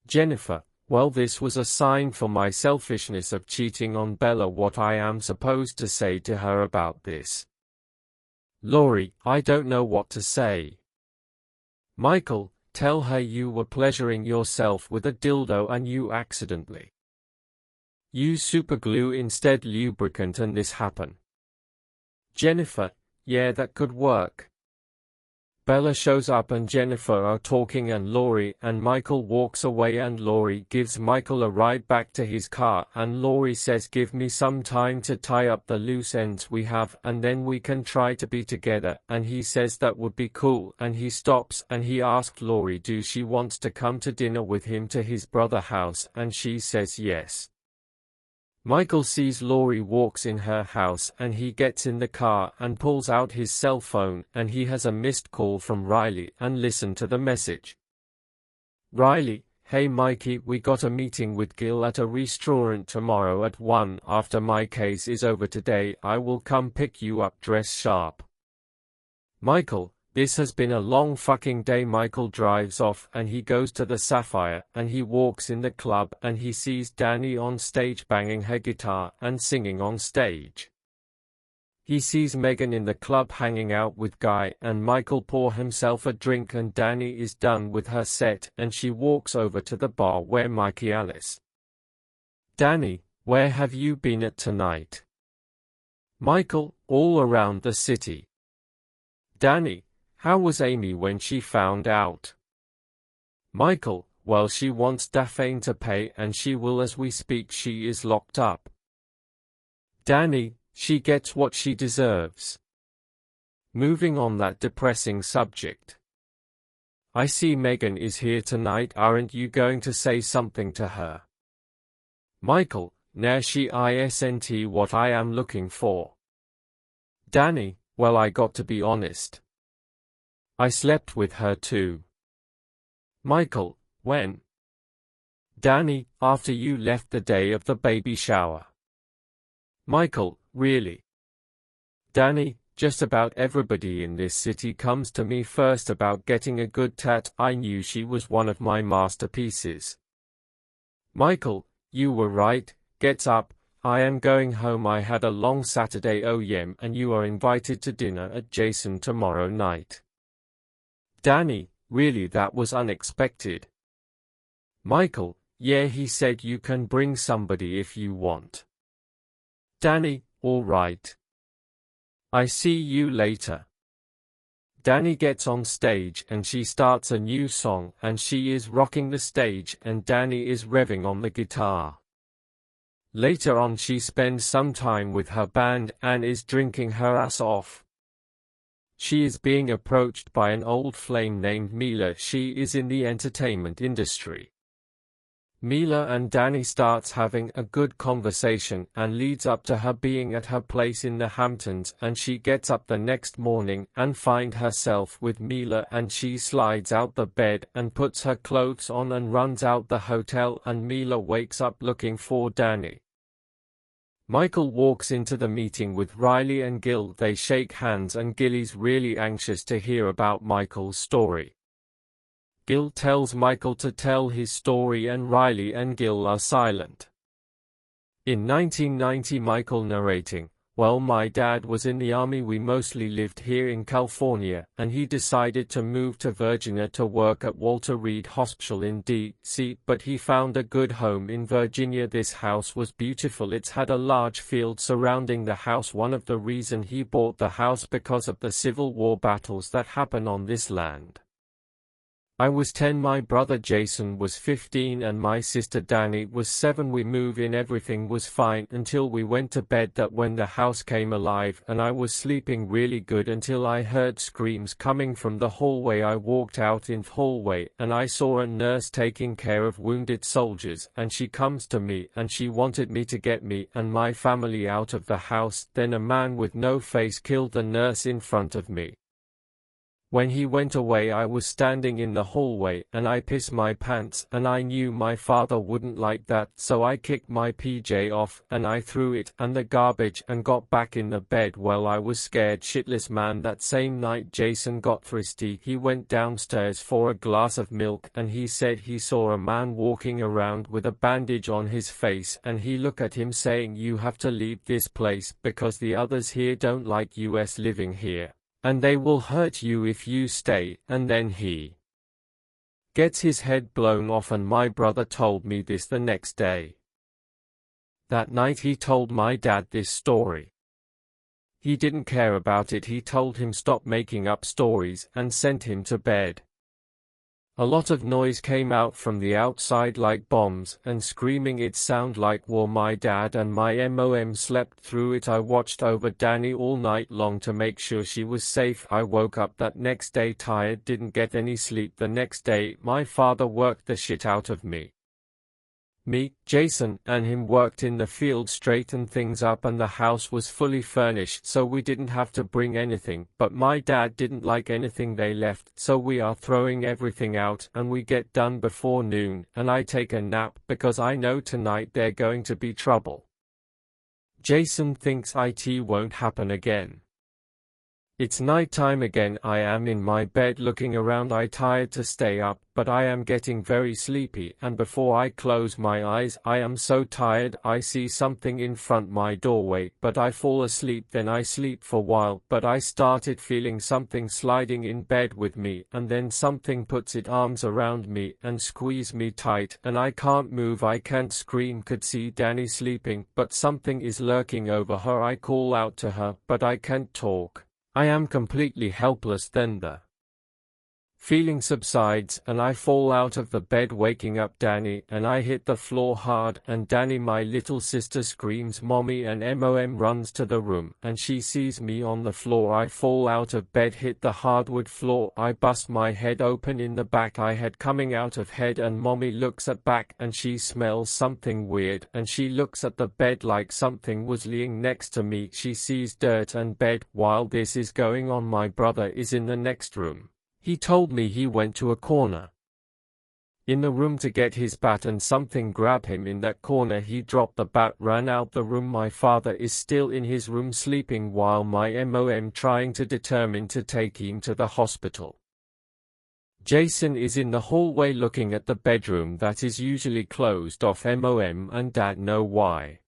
Jennifer, well, this was a sign for my selfishness of cheating on Bella. What I am supposed to say to her about this? Laurie, I don't know what to say. Micheal, tell her you were pleasuring yourself with a dildo and you accidentally use superglue instead lubricant and this happened. Jennifer, yeah, that could work. Bella shows up and Jennifer are talking, and Laurie and Micheal walks away, and Laurie gives Micheal a ride back to his car, and Laurie says, give me some time to tie up the loose ends we have and then we can try to be together, and he says that would be cool, and he stops and he asked Laurie do she wants to come to dinner with him to his brother's house, and she says yes. Micheal sees Laurie walks in her house, and he gets in the car and pulls out his cell phone, and he has a missed call from Riley, and listen to the message. Riley, hey Mikey, we got a meeting with Gil at a restaurant tomorrow at 1. After my case is over today I will come pick you up, dress sharp. Micheal, this has been a long fucking day. Micheal drives off and he goes to the Sapphire, and he walks in the club and he sees Danny on stage banging her guitar and singing on stage. He sees Megan in the club hanging out with Guy, and Micheal pour himself a drink, and Danny is done with her set and she walks over to the bar where Micheal is. Danny, where have you been at tonight? Micheal, all around the city. Danny, How was Amy when she found out? Micheal, well, she wants Daphne to pay and she will as we speak. She is locked up. Danny, she gets what she deserves. Moving on that depressing subject. I see Megan is here tonight. Aren't you going to say something to her? Micheal, nah, she isn't what I am looking for. Danny, well, I got to be honest. I slept with her too. Micheal, when? Danny, after you left the day of the baby shower. Micheal, really? Danny, just about everybody in this city comes to me first about getting a good tat. I knew she was one of my masterpieces. Micheal, you were right. Get up, I am going home. I had a long Saturday. Oh yeah, and you are invited to dinner at Jason tomorrow night. Danny, really, that was unexpected. Micheal, yeah, he said you can bring somebody if you want. Danny, all right. I see you later. Danny gets on stage and she starts a new song and she is rocking the stage and Danny is revving on the guitar. Later on she spends some time with her band and is drinking her ass off. She is being approached by an old flame named Mila. She is in the entertainment industry. Mila and Danny starts having a good conversation and leads up to her being at her place in the Hamptons, and she gets up the next morning and find herself with Mila and she slides out the bed and puts her clothes on and runs out the hotel, and Mila wakes up looking for Danny. Micheal walks into the meeting with Riley and Gil. They shake hands and Gil is really anxious to hear about Michael's story. Gil tells Micheal to tell his story and Riley and Gil are silent. In 1990, Micheal narrating, well, my dad was in the army. We mostly lived here in California, and he decided to move to Virginia to work at Walter Reed Hospital in D.C., but he found a good home in Virginia. This house was beautiful. It's had a large field surrounding the house. One of the reasons he bought the house because of the Civil War battles that happen on this land. I was 10, my brother Jason was 15 and my sister Danny was 7. We moved in, everything was fine until we went to bed. That when the house came alive and I was sleeping really good until I heard screams coming from the hallway. I walked out in the hallway and I saw a nurse taking care of wounded soldiers, and she comes to me and she wanted me to get me and my family out of the house. Then a man with no face killed the nurse in front of me. When he went away, I was standing in the hallway and I pissed my pants, and I knew my father wouldn't like that, so I kicked my PJ off and I threw it in the garbage and got back in the bed. Well, I was scared shitless, man. That same night Jason got thirsty. He went downstairs for a glass of milk and he said he saw a man walking around with a bandage on his face, and he looked at him saying, you have to leave this place because the others here don't like us living here, and they will hurt you if you stay. And then he gets his head blown off, and my brother told me this the next day. That night he told my dad this story. He didn't care about it. He told him stop making up stories and sent him to bed. A lot of noise came out from the outside like bombs and screaming. It sounded like war. My dad and my mom slept through it. I watched over Danny all night long to make sure she was safe. I woke up that next day tired, didn't get any sleep. The next day my father worked the shit out of me. Me, Jason, and him worked in the field, straightened things up, and the house was fully furnished so we didn't have to bring anything. But my dad didn't like anything they left, so we are throwing everything out, and we get done before noon, and I take a nap because I know tonight they're going to be trouble. Jason thinks it won't happen again. It's nighttime again. I am in my bed looking around. I tired to stay up, but I am getting very sleepy, and before I close my eyes I am so tired I see something in front my doorway, but I fall asleep. Then I sleep for a while, but I started feeling something sliding in bed with me, and then something puts its arms around me and squeeze me tight, and I can't move. I can't scream. Could see Danny sleeping, but something is lurking over her. I call out to her, but I can't talk. I am completely helpless. Then the Feeling subsides and I fall out of the bed, waking up Danny, and I hit the floor hard, and Danny, my little sister, screams mommy, and mom runs to the room and she sees me on the floor. I fall out of bed, hit the hardwood floor, I bust my head open in the back, I had coming out of head, and mommy looks at back and she smells something weird and she looks at the bed like something was laying next to me. She sees dirt and bed. While this is going on, my brother is in the next room. He told me he went to a corner in the room to get his bat and something grabbed him in that corner. He dropped the bat, ran out the room. My father is still in his room sleeping while my mom trying to determine to take him to the hospital. Jason is in the hallway looking at the bedroom that is usually closed off. Mom and dad know why.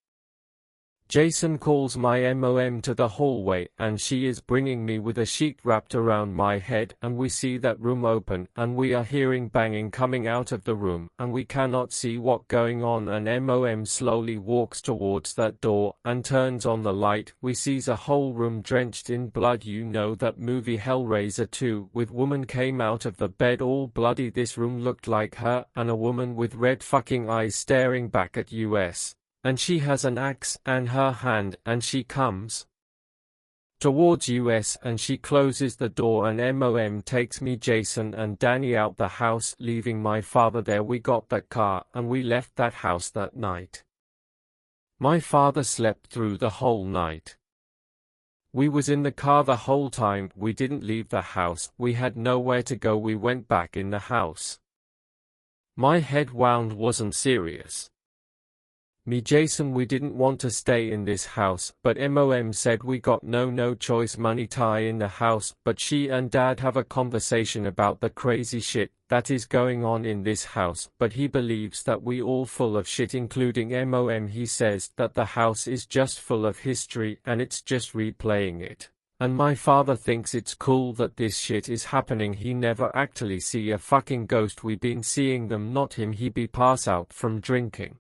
Jason calls my mom to the hallway and she is bringing me with a sheet wrapped around my head, and we see that room open and we are hearing banging coming out of the room and we cannot see what going on, and mom slowly walks towards that door and turns on the light. We sees a whole room drenched in blood. You know that movie Hellraiser 2 with woman came out of the bed all bloody. This room looked like her, and a woman with red fucking eyes staring back at us. And she has an axe in her hand and she comes towards us and she closes the door, and mom takes me, Jason and Danny out the house, leaving my father there. We got that car and we left that house that night. My father slept through the whole night. We was in the car the whole time. We didn't leave the house. We had nowhere to go. We went back in the house. My head wound wasn't serious. Me, Jason, we didn't want to stay in this house, but mom said we got no choice, money tie in the house. But she and dad have a conversation about the crazy shit that is going on in this house, but he believes that we all full of shit, including mom. He says that the house is just full of history and it's just replaying it. And my father thinks it's cool that this shit is happening. He never actually see a fucking ghost. We been seeing them, not him. He be pass out from drinking.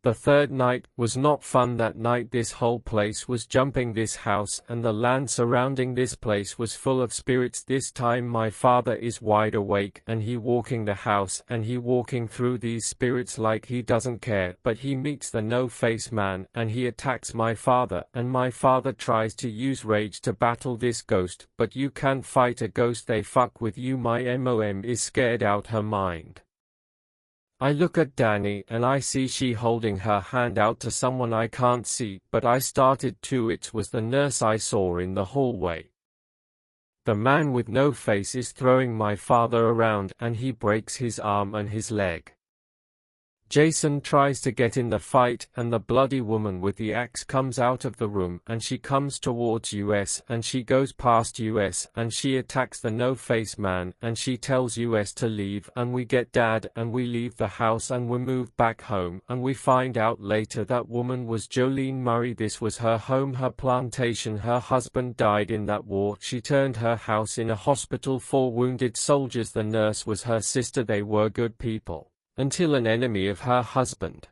The third night was not fun. That night this whole place was jumping. This house and the land surrounding this place was full of spirits. This time my father is wide awake and he walking the house and he walking through these spirits like he doesn't care, but he meets the no-face man and he attacks my father, and my father tries to use rage to battle this ghost, but you can't fight a ghost, they fuck with you. My mom is scared out her mind. I look at Danny and I see she holding her hand out to someone I can't see, but I started to. It was the nurse I saw in the hallway. The man with no face is throwing my father around and he breaks his arm and his leg. Jason tries to get in the fight and the bloody woman with the axe comes out of the room and she comes towards us and she goes past us and she attacks the no-face man and she tells us to leave, and we get dad and we leave the house and we move back home, and we find out later that woman was Jolene Murray. This was her home, her plantation. Her husband died in that war. She turned her house in a hospital for wounded soldiers. The nurse was her sister. They were good people. Until an enemy of her husband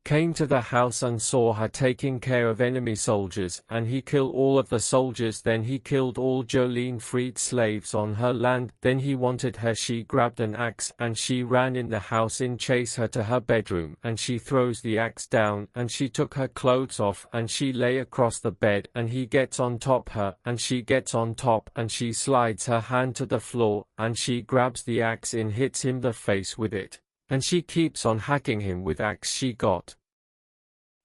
came to the house and saw her taking care of enemy soldiers, and he killed all of the soldiers. Then he killed all Jolene freed slaves on her land. Then he wanted her. She grabbed an axe and she ran in the house and chased her to her bedroom, and she throws the axe down and she took her clothes off and she lay across the bed, and he gets on top her and she gets on top and she slides her hand to the floor and she grabs the axe and hits him the face with it. And she keeps on hacking him with axe. She got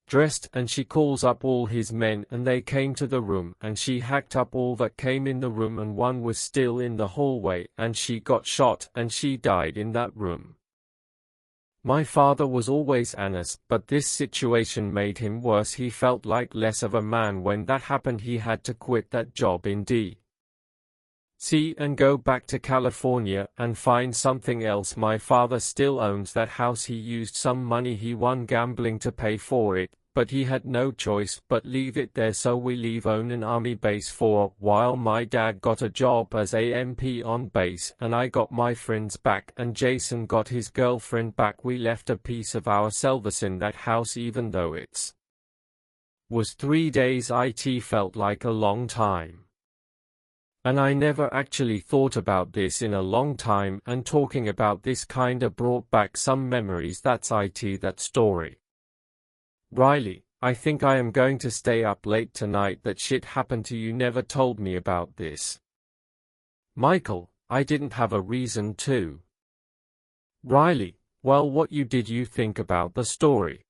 dressed and she calls up all his men and they came to the room and she hacked up all that came in the room, and one was still in the hallway and she got shot and she died in that room. My father was always honest, but this situation made him worse. He felt like less of a man. When that happened, he had to quit that job in D.C. and go back to California and find something else. My father still owns that house. He used some money he won gambling to pay for it, but he had no choice but leave it there. So we leave own an army base for a while. My dad got a job as AMP on base and I got my friends back and Jason got his girlfriend back. We left a piece of ourselves in that house. Even though it was 3 days, it felt like a long time. And I never actually thought about this in a long time, and talking about this kinda brought back some memories. That's that story. Riley, I think I am going to stay up late tonight. That shit happened to you, never told me about this. Micheal, I didn't have a reason to. Riley, well, what you think about the story?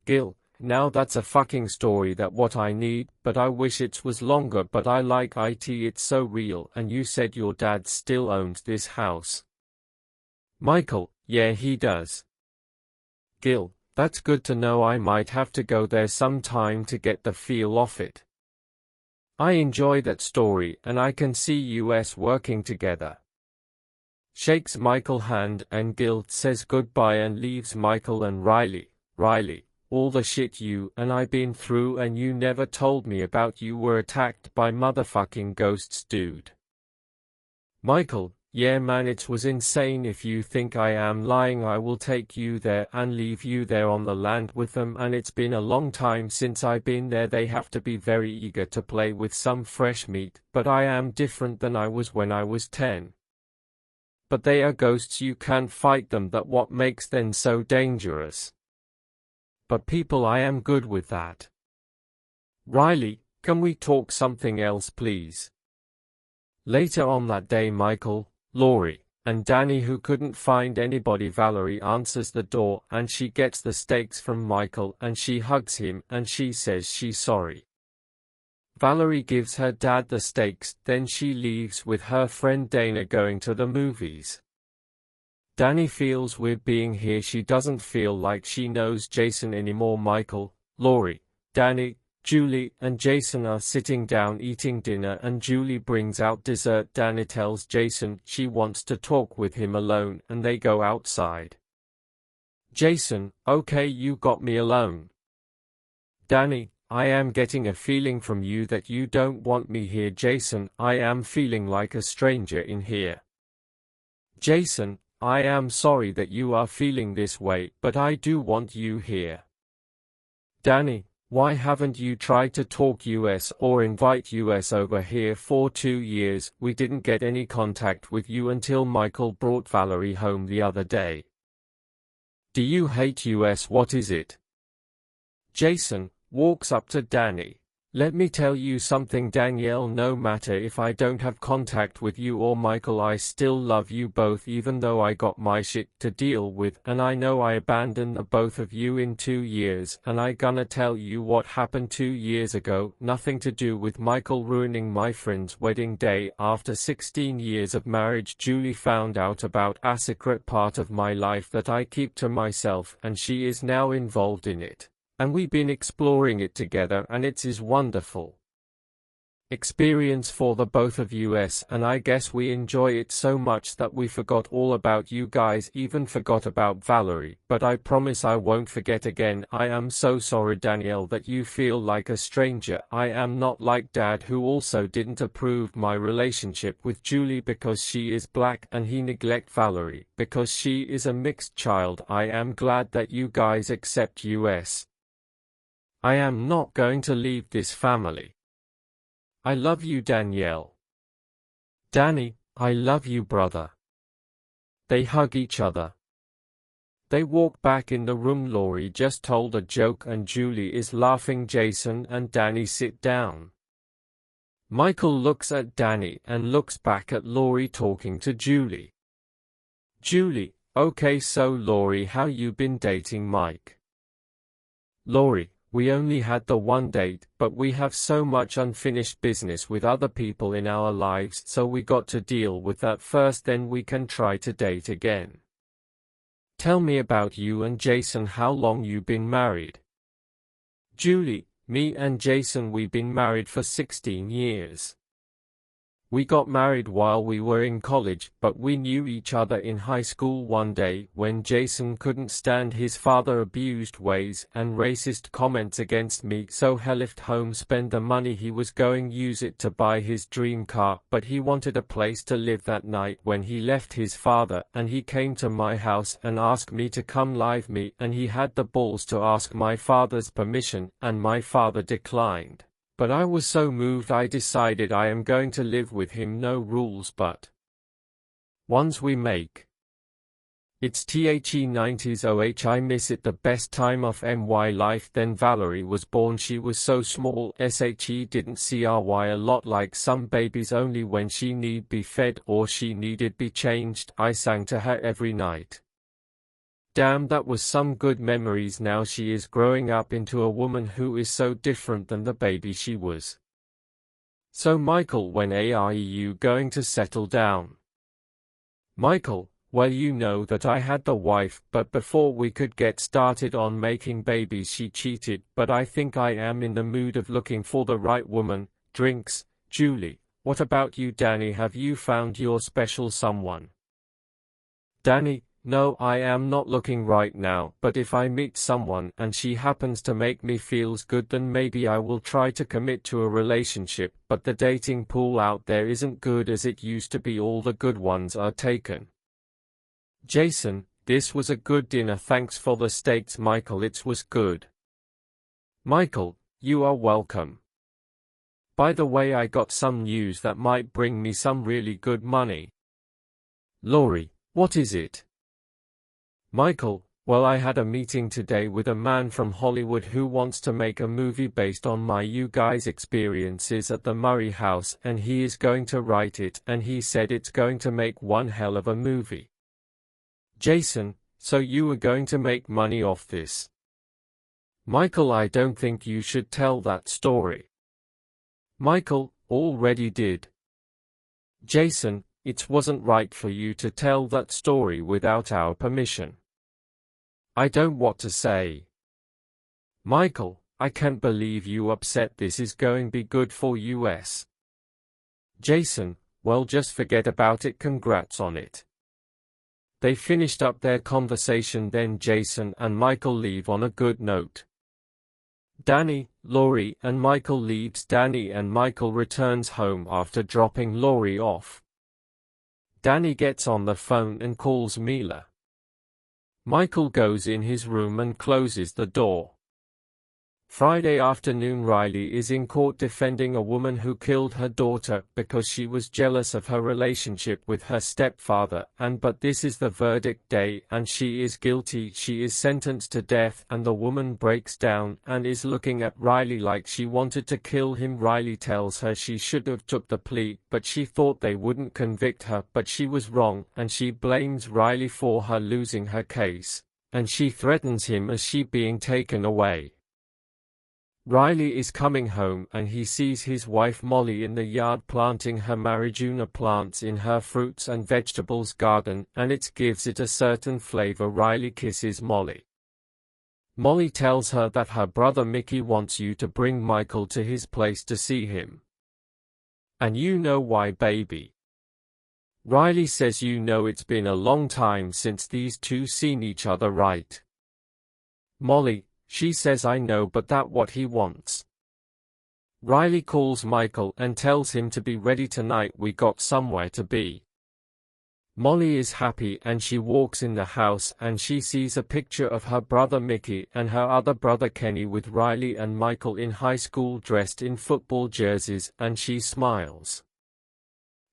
Gil, now that's a fucking story, that what I need, but I wish it was longer, but I like it's so real. And you said your dad still owns this house? Micheal, yeah, he does. Gil, that's good to know. I might have to go there sometime to get the feel of it. I enjoy that story, and I can see us working together. Shakes Micheal's hand, and Gil says goodbye and leaves Micheal and Riley. Riley, all the shit you and I been through, and you never told me about. You were attacked by motherfucking ghosts, dude. Micheal, yeah man, it was insane. If you think I am lying, I will take you there and leave you there on the land with them, and it's been a long time since I've been there. They have to be very eager to play with some fresh meat, but I am different than I was when I was 10. But they are ghosts, you can't fight them. That what makes them so dangerous. But people, I am good with that. Riley, can we talk something else please? Later on that day, Micheal, Laurie, and Danny, who couldn't find anybody. Valarie answers the door, and she gets the steaks from Micheal, and she hugs him, and she says she's sorry. Valarie gives her dad the steaks, then she leaves with her friend Dana going to the movies. Danny feels weird being here. She doesn't feel like she knows Jason anymore. Micheal, Laurie, Danny, Julie, and Jason are sitting down eating dinner, and Julie brings out dessert. Danny tells Jason she wants to talk with him alone, and they go outside. Jason, okay, you got me alone. Danny, I am getting a feeling from you that you don't want me here. Jason, I am feeling like a stranger in here. Jason, I am sorry that you are feeling this way, but I do want you here. Danny, why haven't you tried to talk us or invite us over here? For 2 years, we didn't get any contact with you until Micheal brought Valarie home the other day. Do you hate us? What is it? Jason walks up to Danny. Let me tell you something, Danielle, no matter if I don't have contact with you or Micheal, I still love you both, even though I got my shit to deal with, and I know I abandoned the both of you in 2 years, and I gonna tell you what happened 2 years ago. Nothing to do with Micheal ruining my friend's wedding day. After 16 years of marriage, Julie found out about a secret part of my life that I keep to myself, and she is now involved in it. And we've been exploring it together, and it is wonderful experience for the both of us, and I guess we enjoy it so much that we forgot all about you guys, even forgot about Valarie, but I promise I won't forget again. I am so sorry, Danielle, that you feel like a stranger. I am not like Dad, who also didn't approve my relationship with Julie because she is black, and he neglect Valarie because she is a mixed child. I am glad that you guys accept us. I am not going to leave this family. I love you, Danielle. Danny, I love you, brother. They hug each other. They walk back in the room. Laurie just told a joke and Julie is laughing. Jason and Danny sit down. Micheal looks at Danny and looks back at Laurie talking to Julie. Julie, okay, so Laurie, how you been dating Mike? Laurie, we only had the one date, but we have so much unfinished business with other people in our lives, so we got to deal with that first, then we can try to date again. Tell me about you and Jason. How long you been married? Julie, me and Jason, we've been married for 16 years. We got married while we were in college, but we knew each other in high school. One day, when Jason couldn't stand his father abused ways and racist comments against me, so he left home, spend the money he was going use it to buy his dream car, but he wanted a place to live that night when he left his father, and he came to my house and asked me to come live me, and he had the balls to ask my father's permission, and my father declined. But I was so moved I decided I am going to live with him, no rules but ones we make. It's the 90s, oh I miss it, the best time of my life. Then Valarie was born, she was so small, she didn't cry a lot like some babies, only when she need be fed or she needed be changed. I sang to her every night. Damn, that was some good memories. Now she is growing up into a woman who is so different than the baby she was. So Micheal, when are you going to settle down? Micheal, well, you know that I had the wife, but before we could get started on making babies she cheated, but I think I am in the mood of looking for the right woman. Drinks. Julie, what about you, Danny? Have you found your special someone? Danny, no, I am not looking right now, but if I meet someone and she happens to make me feels good, then maybe I will try to commit to a relationship, but the dating pool out there isn't good as it used to be, all the good ones are taken. Jason, this was a good dinner, thanks for the steaks. Micheal, it was good. Micheal, you are welcome. By the way, I got some news that might bring me some really good money. Laurie, what is it? Micheal, well, I had a meeting today with a man from Hollywood who wants to make a movie based on my you guys' experiences at the Murray house, and he is going to write it, and he said it's going to make one hell of a movie. Jason, so you are going to make money off this? Micheal, I don't think you should tell that story. Micheal, already did. Jason, it wasn't right for you to tell that story without our permission. I don't want to say. Micheal, I can't believe you upset. This is going to be good for us. Jason, well, just forget about it. Congrats on it. They finished up their conversation, then Jason and Micheal leave on a good note. Danny, Laurie and Micheal leaves. Danny and Micheal returns home after dropping Laurie off. Danny gets on the phone and calls Mila. Micheal goes in his room and closes the door. Friday afternoon, Riley is in court defending a woman who killed her daughter because she was jealous of her relationship with her stepfather, but this is the verdict day and she is guilty. She is sentenced to death, and the woman breaks down and is looking at Riley like she wanted to kill him. Riley tells her she should have took the plea, but she thought they wouldn't convict her, but she was wrong, and she blames Riley for her losing her case, and she threatens him as she being taken away. Riley is coming home and he sees his wife Molly in the yard planting her marijuana plants in her fruits and vegetables garden, and it gives it a certain flavor. Riley kisses Molly. Molly tells her that her brother Mickey wants you to bring Micheal to his place to see him. And you know why, baby? Riley says, you know, it's been a long time since these two seen each other, right? Molly, she says, I know, but that what he wants. Riley calls Micheal and tells him to be ready tonight, we got somewhere to be. Molly is happy and she walks in the house and she sees a picture of her brother Mickey and her other brother Kenny with Riley and Micheal in high school dressed in football jerseys, and she smiles.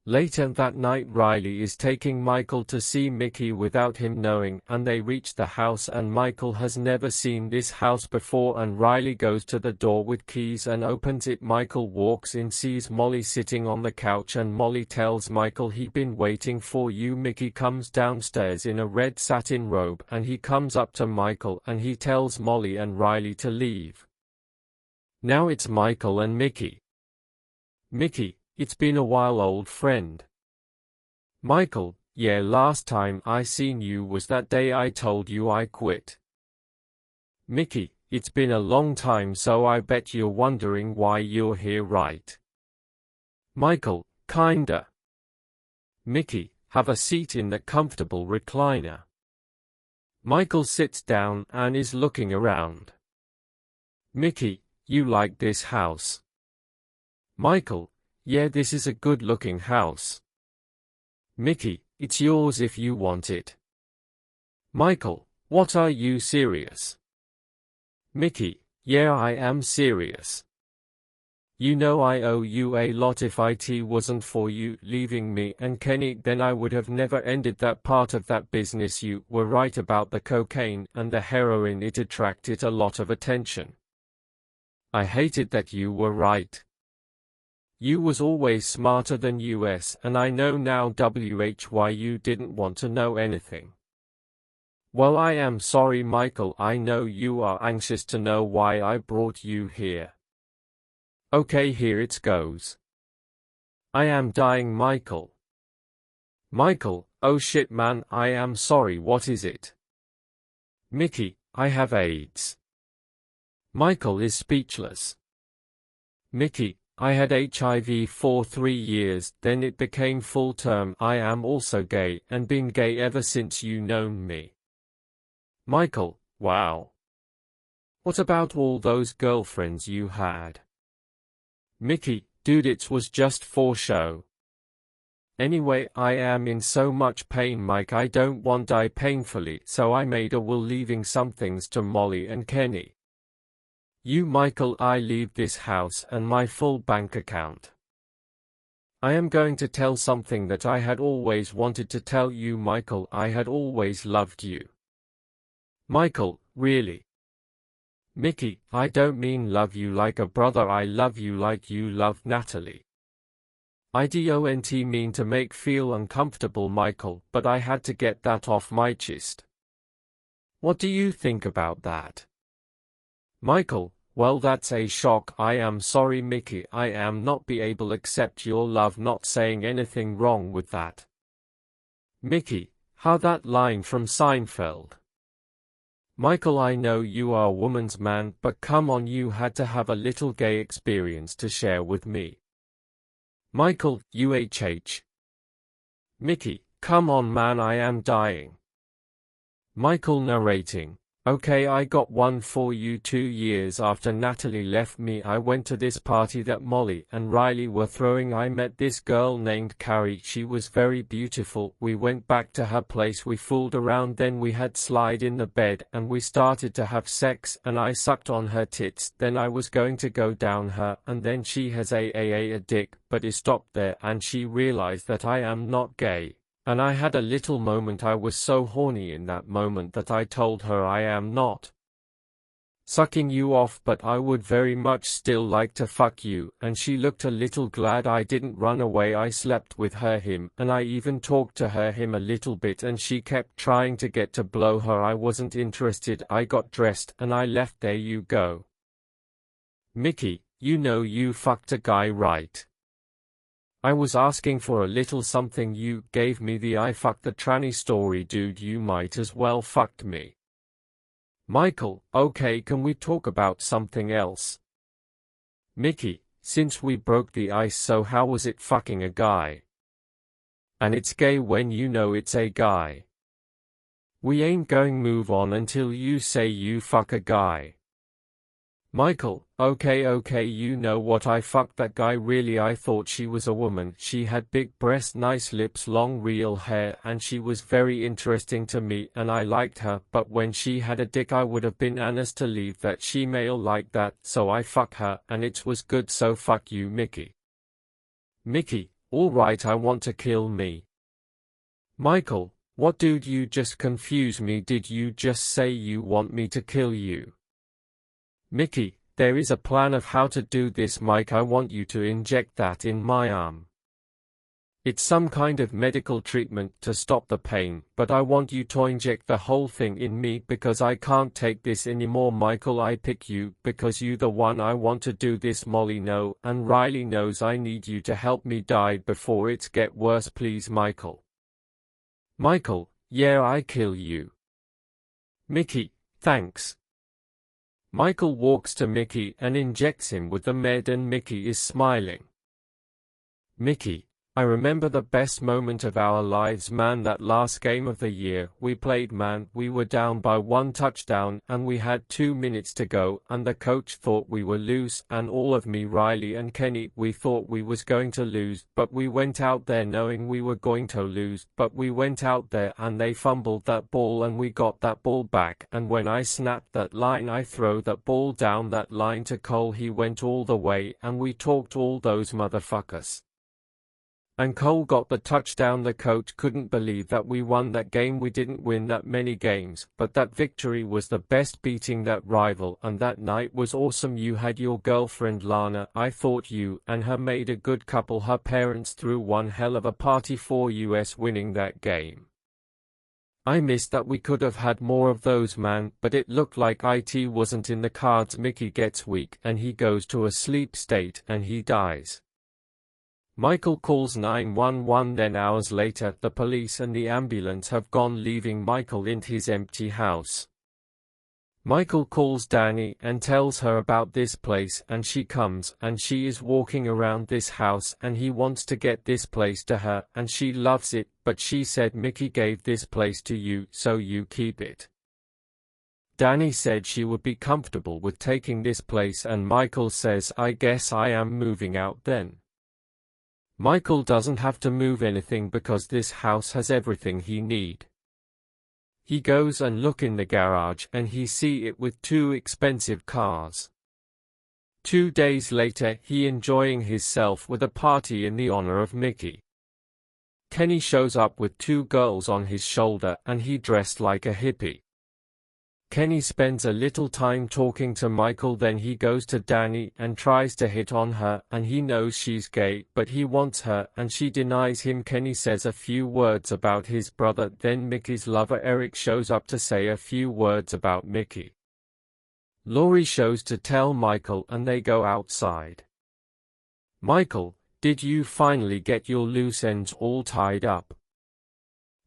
Later that night, Riley is taking Micheal to see Mickey without him knowing, and they reach the house and Micheal has never seen this house before, and Riley goes to the door with keys and opens it. Micheal walks in, sees Molly sitting on the couch, and Molly tells Micheal, he been waiting for you. Mickey comes downstairs in a red satin robe and he comes up to Micheal and he tells Molly and Riley to leave. Now it's Micheal and Mickey. Mickey, it's been a while, old friend. Micheal, yeah, last time I seen you was that day I told you I quit. Mickey, it's been a long time, so I bet you're wondering why you're here, right? Micheal, kinda. Mickey, have a seat in the comfortable recliner. Micheal sits down and is looking around. Mickey, you like this house? Micheal, yeah, this is a good-looking house. Mickey, it's yours if you want it. Micheal, what, are you serious? Mickey, yeah, I am serious. You know I owe you a lot. If it wasn't for you leaving me and Kenny, then I would have never ended that part of that business. You were right about the cocaine and the heroin. It attracted a lot of attention. I hated that you were right. You was always smarter than us, and I know now why you didn't want to know anything. Well, I am sorry, Michael. I know you are anxious to know why I brought you here. Okay, here it goes. I am dying, Michael. Michael, oh shit man, I am sorry, what is it? Mickey, I have AIDS. Michael is speechless. Mickey, I had HIV for 3 years, then it became full term. I am also gay, and been gay ever since you known me. Michael, wow. What about all those girlfriends you had? Mickey, dude, it was just for show. Anyway, I am in so much pain, Mike. I don't want die painfully, so I made a will leaving some things to Molly and Kenny. You, Michael, I leave this house and my full bank account. I am going to tell something that I had always wanted to tell you, Michael. I had always loved you. Michael, really? Mickey, I don't mean love you like a brother. I love you like you love Natalie. I don't mean to make feel uncomfortable, Michael, but I had to get that off my chest. What do you think about that? Michael, well, that's a shock. I am sorry, Mickey. I am not be able to accept your love. Not saying anything wrong with that. Mickey, how that line from Seinfeld. Michael, I know you are a woman's man, but come on, you had to have a little gay experience to share with me. Michael, UHH. Mickey, come on man, I am dying. Michael narrating. Okay, I got one for you. 2 years after Natalie left me, I went to this party that Molly and Riley were throwing. I met this girl named Carrie. She was very beautiful. We went back to her place. We fooled around, then we had slide in the bed and we started to have sex, and I sucked on her tits. Then I was going to go down her, and then she has a dick, but it stopped there and she realized that I am not gay. And I had a little moment. I was so horny in that moment that I told her I am not sucking you off, but I would very much still like to fuck you, and she looked a little glad I didn't run away. I slept with him, and I even talked to him a little bit, and she kept trying to get to blow her. I wasn't interested. I got dressed and I left. There you go. Mickey, you know you fucked a guy, right? I was asking for a little something. You gave me the I fucked the tranny story. Dude, you might as well fucked me. Michael, okay, can we talk about something else? Mickey, since we broke the ice, so how was it fucking a guy? And it's gay when you know it's a guy. We ain't going move on until you say you fuck a guy. Michael, okay, you know what, I fucked that guy. Really, I thought she was a woman. She had big breasts, nice lips, long real hair, and she was very interesting to me, and I liked her, but when she had a dick I would have been honest to leave that she male like that, so I fuck her, and it was good, so fuck you, Mickey. Mickey, alright, I want to kill me. Michael, what, dude, you just confuse me. Did you just say you want me to kill you? Mickey, there is a plan of how to do this, Mike. I want you to inject that in my arm. It's some kind of medical treatment to stop the pain, but I want you to inject the whole thing in me because I can't take this anymore. Michael, I pick you because you the one I want to do this. Molly know, and Riley knows. I need you to help me die before it get worse, please, Michael. Michael, yeah, I kill you. Mickey, thanks. Michael walks to Mickey and injects him with the med, and Mickey is smiling. Mickey, I remember the best moment of our lives, man. That last game of the year we played, man. We were down by 1 touchdown and we had 2 minutes to go, and the coach thought we were loose, and all of me, Riley and Kenny, we thought we was going to lose, but we went out there knowing we were going to lose, but we went out there and they fumbled that ball and we got that ball back, and when I snapped that line, I throw that ball down that line to Cole, he went all the way, and we talked all those motherfuckers. And Cole got the touchdown. The coach couldn't believe that we won that game. We didn't win that many games, but that victory was the best, beating that rival, and that night was awesome. You had your girlfriend Lana. I thought you and her made a good couple. Her parents threw one hell of a party for us winning that game. I missed that. We could have had more of those, man, but it looked like it wasn't in the cards. Mickey gets weak and he goes to a sleep state and he dies. Michael calls 911. Then hours later, the police and the ambulance have gone, leaving Michael in his empty house. Michael calls Danny and tells her about this place, and she comes, and she is walking around this house, and he wants to get this place to her, and she loves it, but she said Mickey gave this place to you, so you keep it. Danny said she would be comfortable with taking this place, and Michael says, I guess I am moving out then. Michael doesn't have to move anything because this house has everything he need. He goes and look in the garage and he see it with 2 expensive cars. 2 days later, he enjoying himself with a party in the honor of Mickey. Kenny shows up with 2 girls on his shoulder and he dressed like a hippie. Kenny spends a little time talking to Michael, then he goes to Danny and tries to hit on her, and he knows she's gay, but he wants her, and she denies him. Kenny says a few words about his brother, then Mickey's lover Eric shows up to say a few words about Mickey. Laurie shows to tell Michael and they go outside. Michael, did you finally get your loose ends all tied up?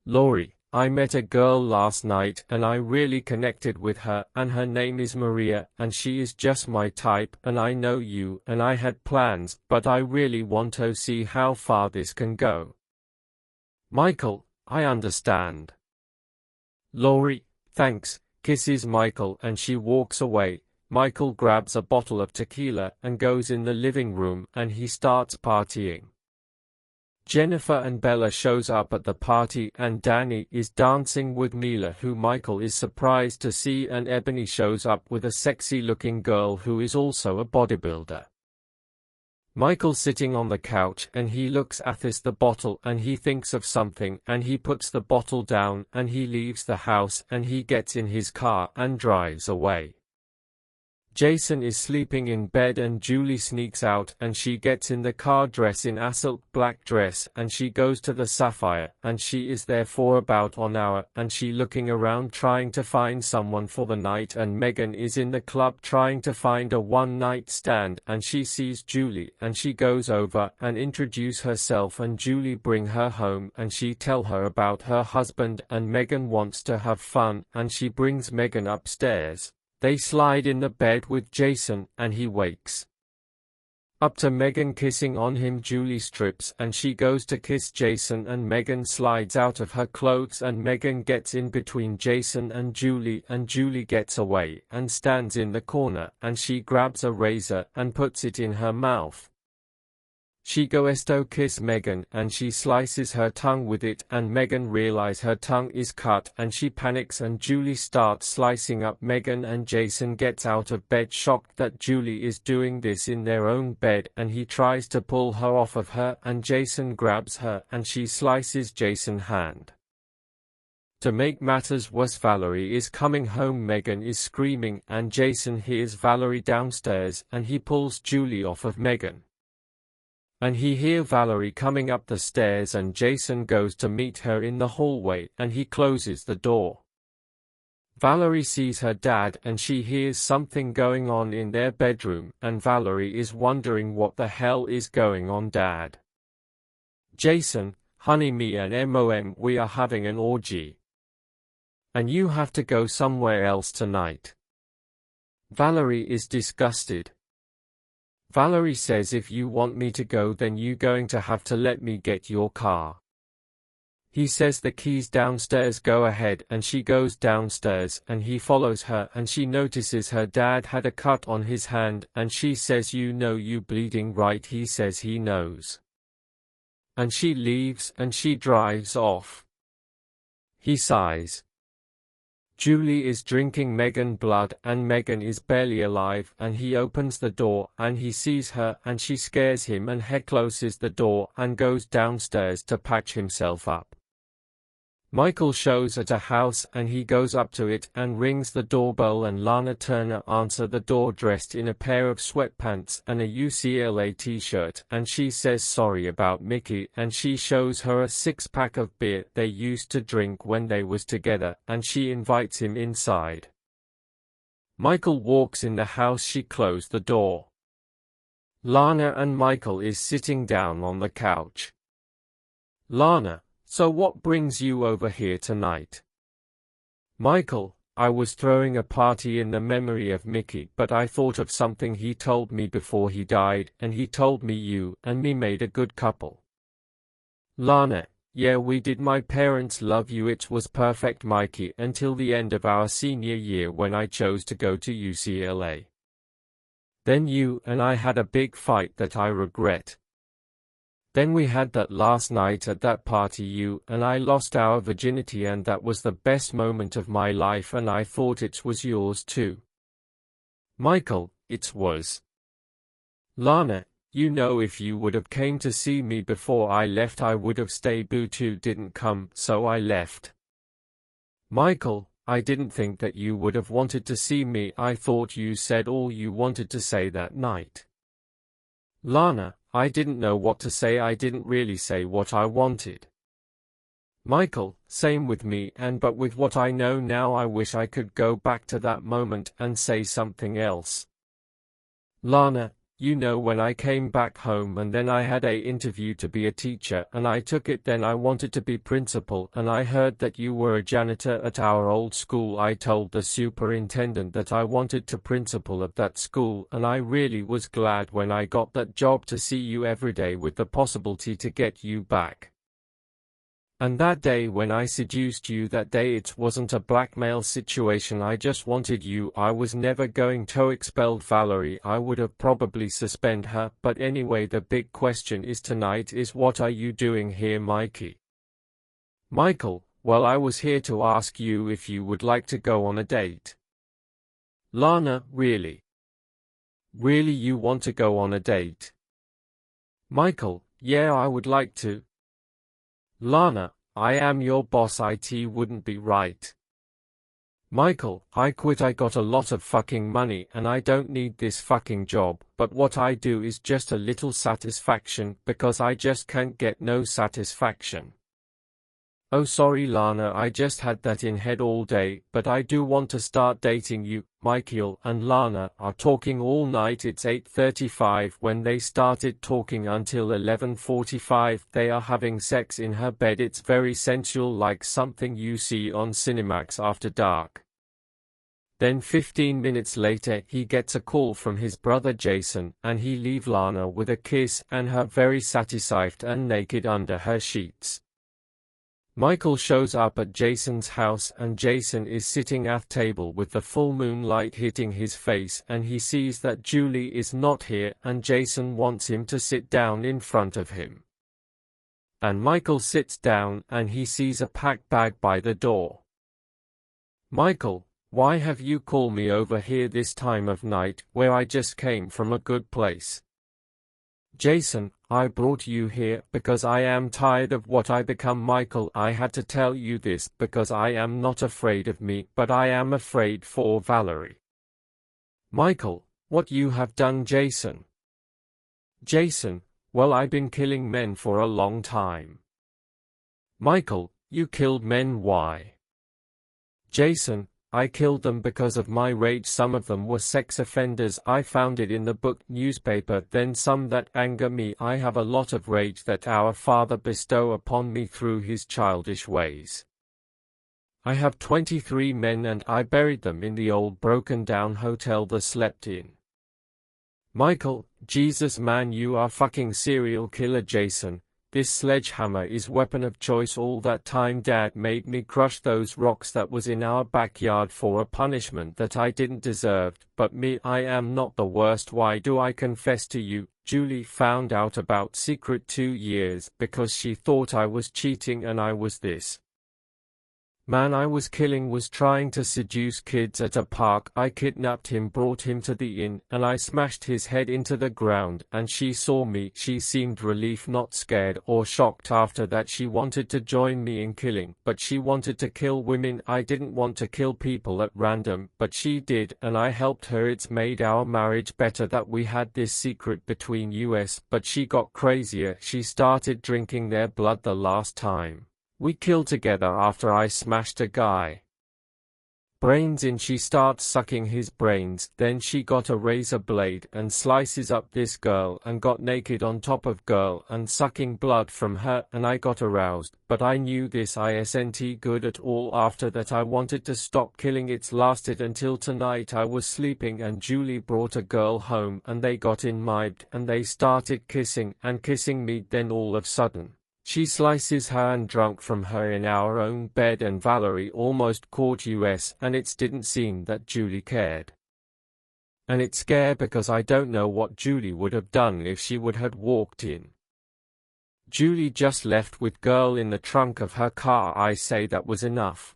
Laurie, I met a girl last night and I really connected with her, and her name is Maria, and she is just my type, and I know you, and I had plans, but I really want to see how far this can go. Michael, I understand. Laurie, thanks, kisses Michael and she walks away. Michael grabs a bottle of tequila and goes in the living room and he starts partying. Jennifer and Bella shows up at the party and Danny is dancing with Mila, who Michael is surprised to see, and Ebony shows up with a sexy-looking girl who is also a bodybuilder. Michael sitting on the couch and he looks at the bottle and he thinks of something and he puts the bottle down and he leaves the house and he gets in his car and drives away. Jason is sleeping in bed and Julie sneaks out and she gets in the car dressed in a silk black dress and she goes to the Sapphire and she is there for about an hour and she looking around trying to find someone for the night, and Megan is in the club trying to find a one-night stand and she sees Julie and she goes over and introduce herself and Julie bring her home and she tell her about her husband, and Megan wants to have fun and she brings Megan upstairs. They slide in the bed with Jason, and he wakes up to Megan kissing on him. Julie strips and she goes to kiss Jason and Megan slides out of her clothes and Megan gets in between Jason and Julie gets away and stands in the corner and she grabs a razor and puts it in her mouth. She goes to kiss Megan and she slices her tongue with it and Megan realizes her tongue is cut and she panics and Julie starts slicing up Megan and Jason gets out of bed shocked that Julie is doing this in their own bed and he tries to pull her off of her and Jason grabs her and she slices Jason's hand. To make matters worse, Valarie is coming home. Megan is screaming and Jason hears Valarie downstairs and he pulls Julie off of Megan. And he hears Valarie coming up the stairs and Jason goes to meet her in the hallway and he closes the door. Valarie sees her dad and she hears something going on in their bedroom and Valarie is wondering what the hell is going on. Dad. Jason, honey, me and Mom, we are having an orgy. And you have to go somewhere else tonight. Valarie is disgusted. Valarie says if you want me to go then you going to have to let me get your car. He says the keys downstairs, go ahead, and she goes downstairs and he follows her and she notices her dad had a cut on his hand and she says you know you bleeding right, he says he knows. And she leaves and she drives off. He sighs. Julie is drinking Megan blood and Megan is barely alive and he opens the door and he sees her and she scares him and he closes the door and goes downstairs to patch himself up. Micheal shows at a house and he goes up to it and rings the doorbell and Lana Turner answers the door dressed in a pair of sweatpants and a UCLA t-shirt and she says sorry about Mickey and she shows her a six-pack of beer they used to drink when they was together and she invites him inside. Micheal walks in the house, she closed the door. Lana and Micheal is sitting down on the couch. Lana: so what brings you over here tonight? Micheal: I was throwing a party in the memory of Mickey, but I thought of something he told me before he died, and he told me you and me made a good couple. Lana: yeah, we did. My parents love you. It was perfect, Mikey, until the end of our senior year when I chose to go to UCLA. Then you and I had a big fight that I regret. Then we had that last night at that party, you and I lost our virginity and that was the best moment of my life and I thought it was yours too. Micheal: it was. Lana: you know, if you would have came to see me before I left I would have stayed, but you didn't come, so I left. Micheal: I didn't think that you would have wanted to see me. I thought you said all you wanted to say that night. Lana: I didn't know what to say. I didn't really say what I wanted. Micheal: same with me, but with what I know now I wish I could go back to that moment and say something else. Lana: you know, when I came back home and then I had an interview to be a teacher and I took it, then I wanted to be principal and I heard that you were a janitor at our old school. I told the superintendent that I wanted to principal of that school and I really was glad when I got that job to see you every day with the possibility to get you back. And that day when I seduced you, that day it wasn't a blackmail situation. I just wanted you. I was never going to expel Valarie. I would have probably suspend her, but anyway, the big question is tonight is what are you doing here, Mikey? Micheal: well, I was here to ask you if you would like to go on a date. Lana: really? Really, you want to go on a date? Micheal: yeah, I would like to. Lana: I am your boss, it wouldn't be right. Micheal: I quit. I got a lot of fucking money and I don't need this fucking job, but what I do is just a little satisfaction because I just can't get no satisfaction. Oh sorry Lana, I just had that in head all day, but I do want to start dating you. Micheal and Lana are talking all night. It's 8:35 when they started talking until 11:45. They are having sex in her bed. It's very sensual, like something you see on Cinemax after dark. Then 15 minutes later he gets a call from his brother Jason and he leave Lana with a kiss and her very satisfied and naked under her sheets. Micheal shows up at Jason's house and Jason is sitting at table with the full moonlight hitting his face and he sees that Julie is not here and Jason wants him to sit down in front of him. And Micheal sits down and he sees a packed bag by the door. Micheal: why have you called me over here this time of night where I just came from a good place? Jason: I brought you here because I am tired of what I become. Micheal: I had to tell you this because I am not afraid of me, but I am afraid for Valarie. Micheal: what you have done, Jason? Jason: well, I've been killing men for a long time. Micheal: you killed men, why? Jason: I killed them because of my rage. Some of them were sex offenders. I found it in the book newspaper. Then some that anger me. I have a lot of rage that our Father bestow upon me through his childish ways. I have 23 men and I buried them in the old broken down hotel they slept in. Michael, Jesus man, you are fucking serial killer. Jason, this sledgehammer is weapon of choice. All that time Dad made me crush those rocks that was in our backyard for a punishment that I didn't deserve, but me, I am not the worst. Why do I confess to you? Julie found out about secret 2 years because she thought I was cheating and I was this man I was killing was trying to seduce kids at a park. I kidnapped him, brought him to the inn, and I smashed his head into the ground, and she saw me. She seemed relief, not scared or shocked. After that she wanted to join me in killing, but she wanted to kill women. I didn't want to kill people at random, but she did, and I helped her. It's made our marriage better that we had this secret between us, but she got crazier. She started drinking their blood the last time we killed together after I smashed a guy brains in. She starts sucking his brains, then she got a razor blade and slices up this girl and got naked on top of girl and sucking blood from her, and I got aroused, but I knew this isn't good at all. After that I wanted to stop killing. It's lasted until tonight. I was sleeping and Julie brought a girl home and they got imbibed and they started kissing and kissing me. Then all of a sudden she slices her and drunk from her in our own bed, and Valarie almost caught us, and it didn't seem that Julie cared. And it's scary because I don't know what Julie would have done if she would have walked in. Julie just left with girl in the trunk of her car. I say that was enough.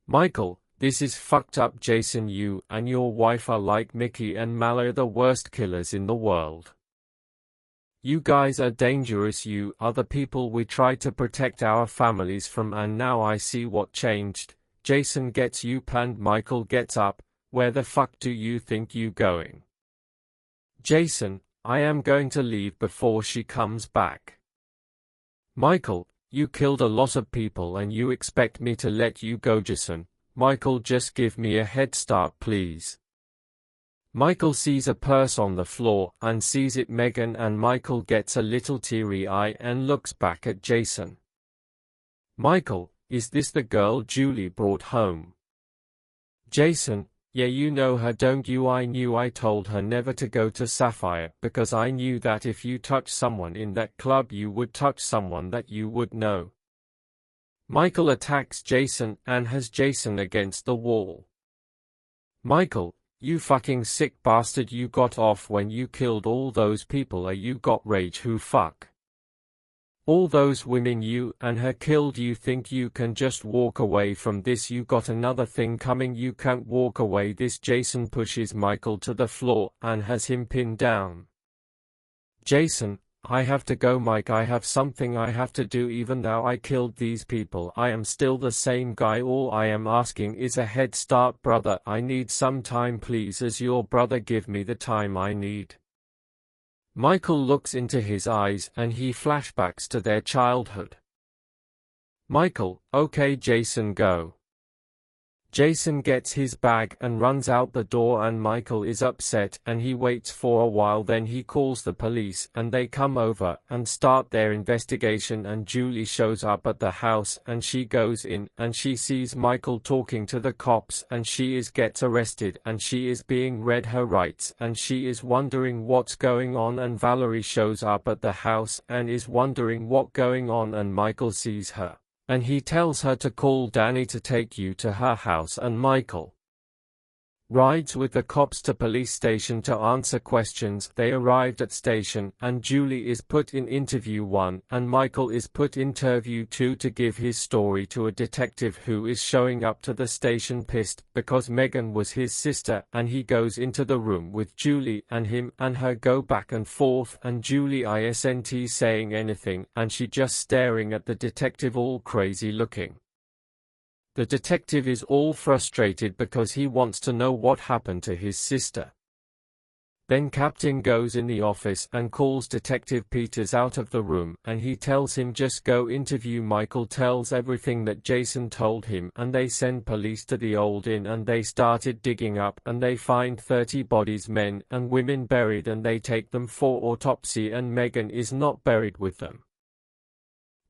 Michael, this is fucked up. Jason, you and your wife are like Mickey and Mallory, the worst killers in the world. You guys are dangerous. You are the people we try to protect our families from, and now I see what changed. Jason gets you planned. Michael gets up. Where the fuck do you think you going? Jason, I am going to leave before she comes back. Michael, you killed a lot of people and you expect me to let you go? Jason, Michael, just give me a head start, please. Michael sees a purse on the floor and sees it Megan, and Michael gets a little teary eye and looks back at Jason. Michael, is this the girl Julie brought home? Jason, yeah, you know her, don't you? I knew. I told her never to go to Sapphire because I knew that if you touch someone in that club you would touch someone that you would know. Michael attacks Jason and has Jason against the wall. Michael, you fucking sick bastard, you got off when you killed all those people, or you got rage? Who fuck all those women you and her killed? You think you can just walk away from this? You got another thing coming. You can't walk away this. Jason pushes Michael to the floor and has him pinned down. Jason, I have to go. Mike, I have something I have to do. Even though I killed these people, I am still the same guy. All I am asking is a head start. Brother, I need some time, please. As your brother, give me the time I need. Michael looks into his eyes and he flashbacks to their childhood. Michael, okay Jason, go. Jason gets his bag and runs out the door, and Michael is upset and he waits for a while. Then he calls the police and they come over and start their investigation, and Julie shows up at the house and she goes in and she sees Michael talking to the cops, and she gets arrested and she is being read her rights and she is wondering what's going on, and Valarie shows up at the house and is wondering what's going on, and Michael sees her. And he tells her to call Danny to take you to her house, and Michael rides with the cops to police station to answer questions. They arrived at station and Julie is put in interview 1 and Michael is put interview 2 to give his story to a detective who is showing up to the station pissed because Megan was his sister, and he goes into the room with Julie and him and her go back and forth, and Julie isn't saying anything and she just staring at the detective all crazy looking. The detective is all frustrated because he wants to know what happened to his sister. Then Captain goes in the office and calls Detective Peters out of the room, and he tells him just go interview Michael. Tells everything that Jason told him, and they send police to the old inn and they started digging up and they find 30 bodies, men and women, buried, and they take them for autopsy, and Megan is not buried with them.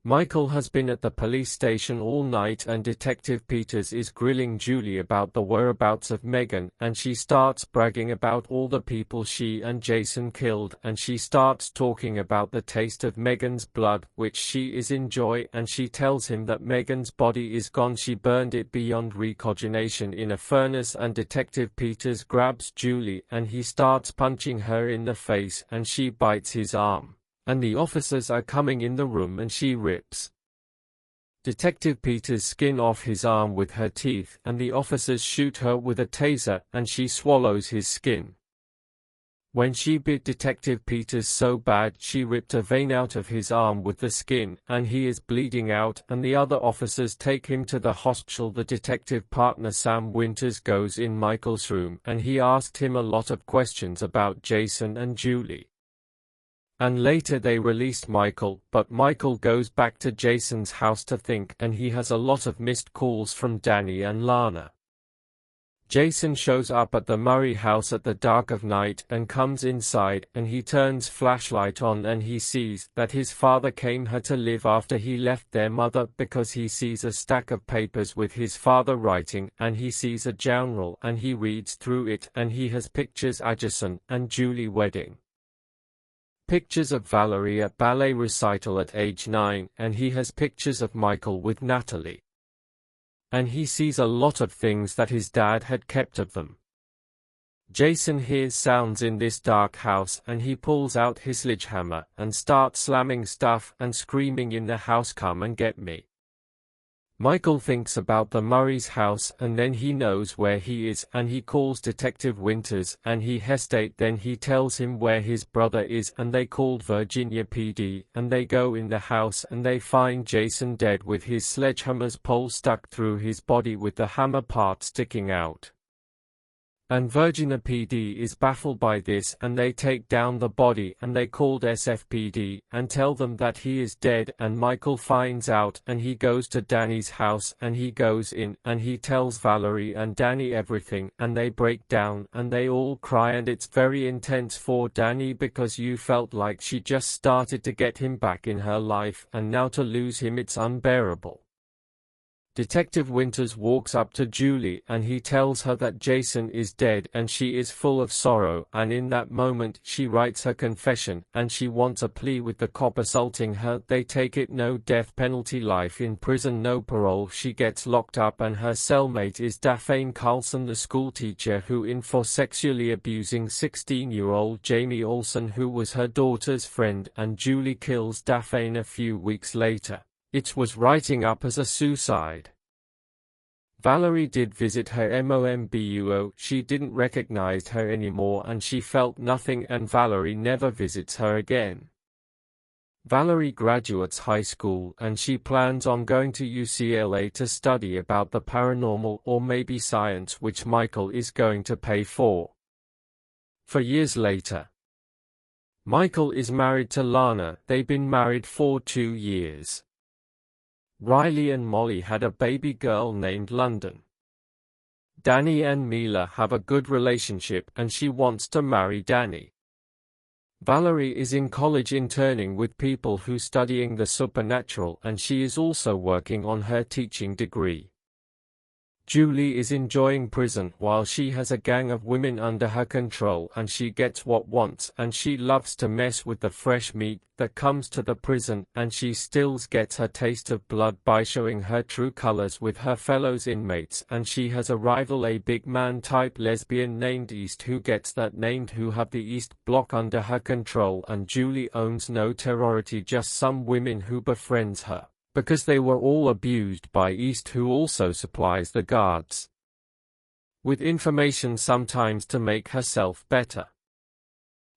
Michael has been at the police station all night and Detective Peters is grilling Julie about the whereabouts of Megan, and she starts bragging about all the people she and Jason killed, and she starts talking about the taste of Megan's blood, which she is enjoy, and she tells him that Megan's body is gone, she burned it beyond recogination in a furnace, and Detective Peters grabs Julie and he starts punching her in the face and she bites his arm. And the officers are coming in the room and she rips Detective Peters' skin off his arm with her teeth, and the officers shoot her with a taser and she swallows his skin. When she bit Detective Peters so bad she ripped a vein out of his arm with the skin, and he is bleeding out, and the other officers take him to the hospital. The detective partner Sam Winters goes in Michael's room and he asked him a lot of questions about Jason and Julie. And later they released Michael, but Michael goes back to Jason's house to think, and he has a lot of missed calls from Danny and Lana. Jason shows up at the Murray house at the dark of night and comes inside, and he turns flashlight on and he sees that his father came here to live after he left their mother, because he sees a stack of papers with his father writing, and he sees a journal and he reads through it and he has pictures of Jason and Julie wedding. Pictures of Valarie at ballet recital at age 9, and he has pictures of Michael with Natalie. And he sees a lot of things that his dad had kept of them. Jason hears sounds in this dark house and he pulls out his sledgehammer and starts slamming stuff and screaming in the house, "Come and get me." Michael thinks about the Murray's house and then he knows where he is, and he calls Detective Winters and he hesitates, then he tells him where his brother is, and they called Virginia PD and they go in the house and they find Jason dead with his sledgehammer's pole stuck through his body with the hammer part sticking out. And Virginia PD is baffled by this and they take down the body and they called SFPD and tell them that he is dead, and Michael finds out and he goes to Danny's house and he goes in and he tells Valarie and Danny everything, and they break down and they all cry, and it's very intense for Danny because you felt like she just started to get him back in her life, and now to lose him, it's unbearable. Detective Winters walks up to Julie and he tells her that Jason is dead, and she is full of sorrow, and in that moment she writes her confession and she wants a plea with the cop assaulting her. They take it, no death penalty, life in prison, no parole. She gets locked up and her cellmate is Daphne Carlson, the schoolteacher who in for sexually abusing 16-year-old Jamie Olsen, who was her daughter's friend, and Julie kills Daphne a few weeks later. It was writing up as a suicide. Valarie did visit her MOMBUO, she didn't recognize her anymore and she felt nothing, and Valarie never visits her again. Valarie graduates high school and she plans on going to UCLA to study about the paranormal or maybe science, which Michael is going to pay for. For years later, Michael is married to Lana. They've been married for 2 years. Riley and Molly had a baby girl named London. Danny and Mila have a good relationship and she wants to marry Danny. Valarie is in college interning with people who studying the supernatural, and she is also working on her teaching degree. Julie is enjoying prison while she has a gang of women under her control, and she gets what wants, and she loves to mess with the fresh meat that comes to the prison, and she still gets her taste of blood by showing her true colors with her fellow inmates, and she has a rival, a big man type lesbian named East, who gets that named, who have the East Block under her control, and Julie owns no terrority, just some women who befriends her, because they were all abused by East, who also supplies the guards with information sometimes to make herself better.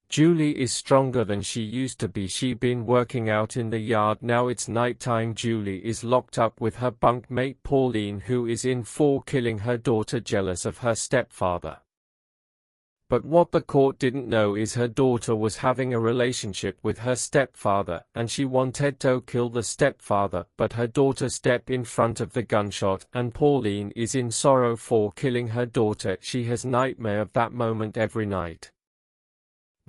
Julie is stronger than she used to be. She been working out in the yard. Now it's nighttime. Julie is locked up with her bunkmate Pauline, who is in for killing her daughter, jealous of her stepfather. But what the court didn't know is her daughter was having a relationship with her stepfather, and she wanted to kill the stepfather, but her daughter stepped in front of the gunshot, and Pauline is in sorrow for killing her daughter. She has nightmare of that moment every night.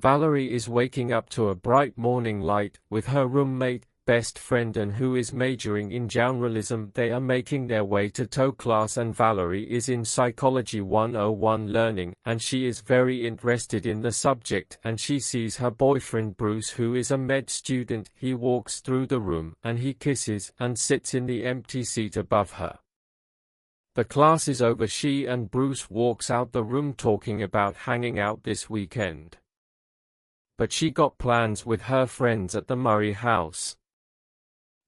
Valarie is waking up to a bright morning light, with her roommate best friend and who is majoring in journalism. They are making their way to tow class, and Valarie is in Psychology 101 learning, and she is very interested in the subject, and she sees her boyfriend Bruce, who is a med student. He walks through the room, and he kisses and sits in the empty seat above her. The class is over. She and Bruce walks out the room talking about hanging out this weekend. But she got plans with her friends at the Murray house.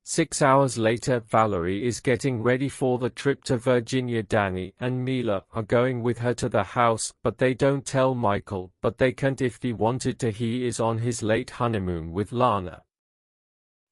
6 hours later, Valarie is getting ready for the trip to Virginia. Danny and Micheal are going with her to the house, but they don't tell Micheal, but they can't if he wanted to. He is on his late honeymoon with Lana.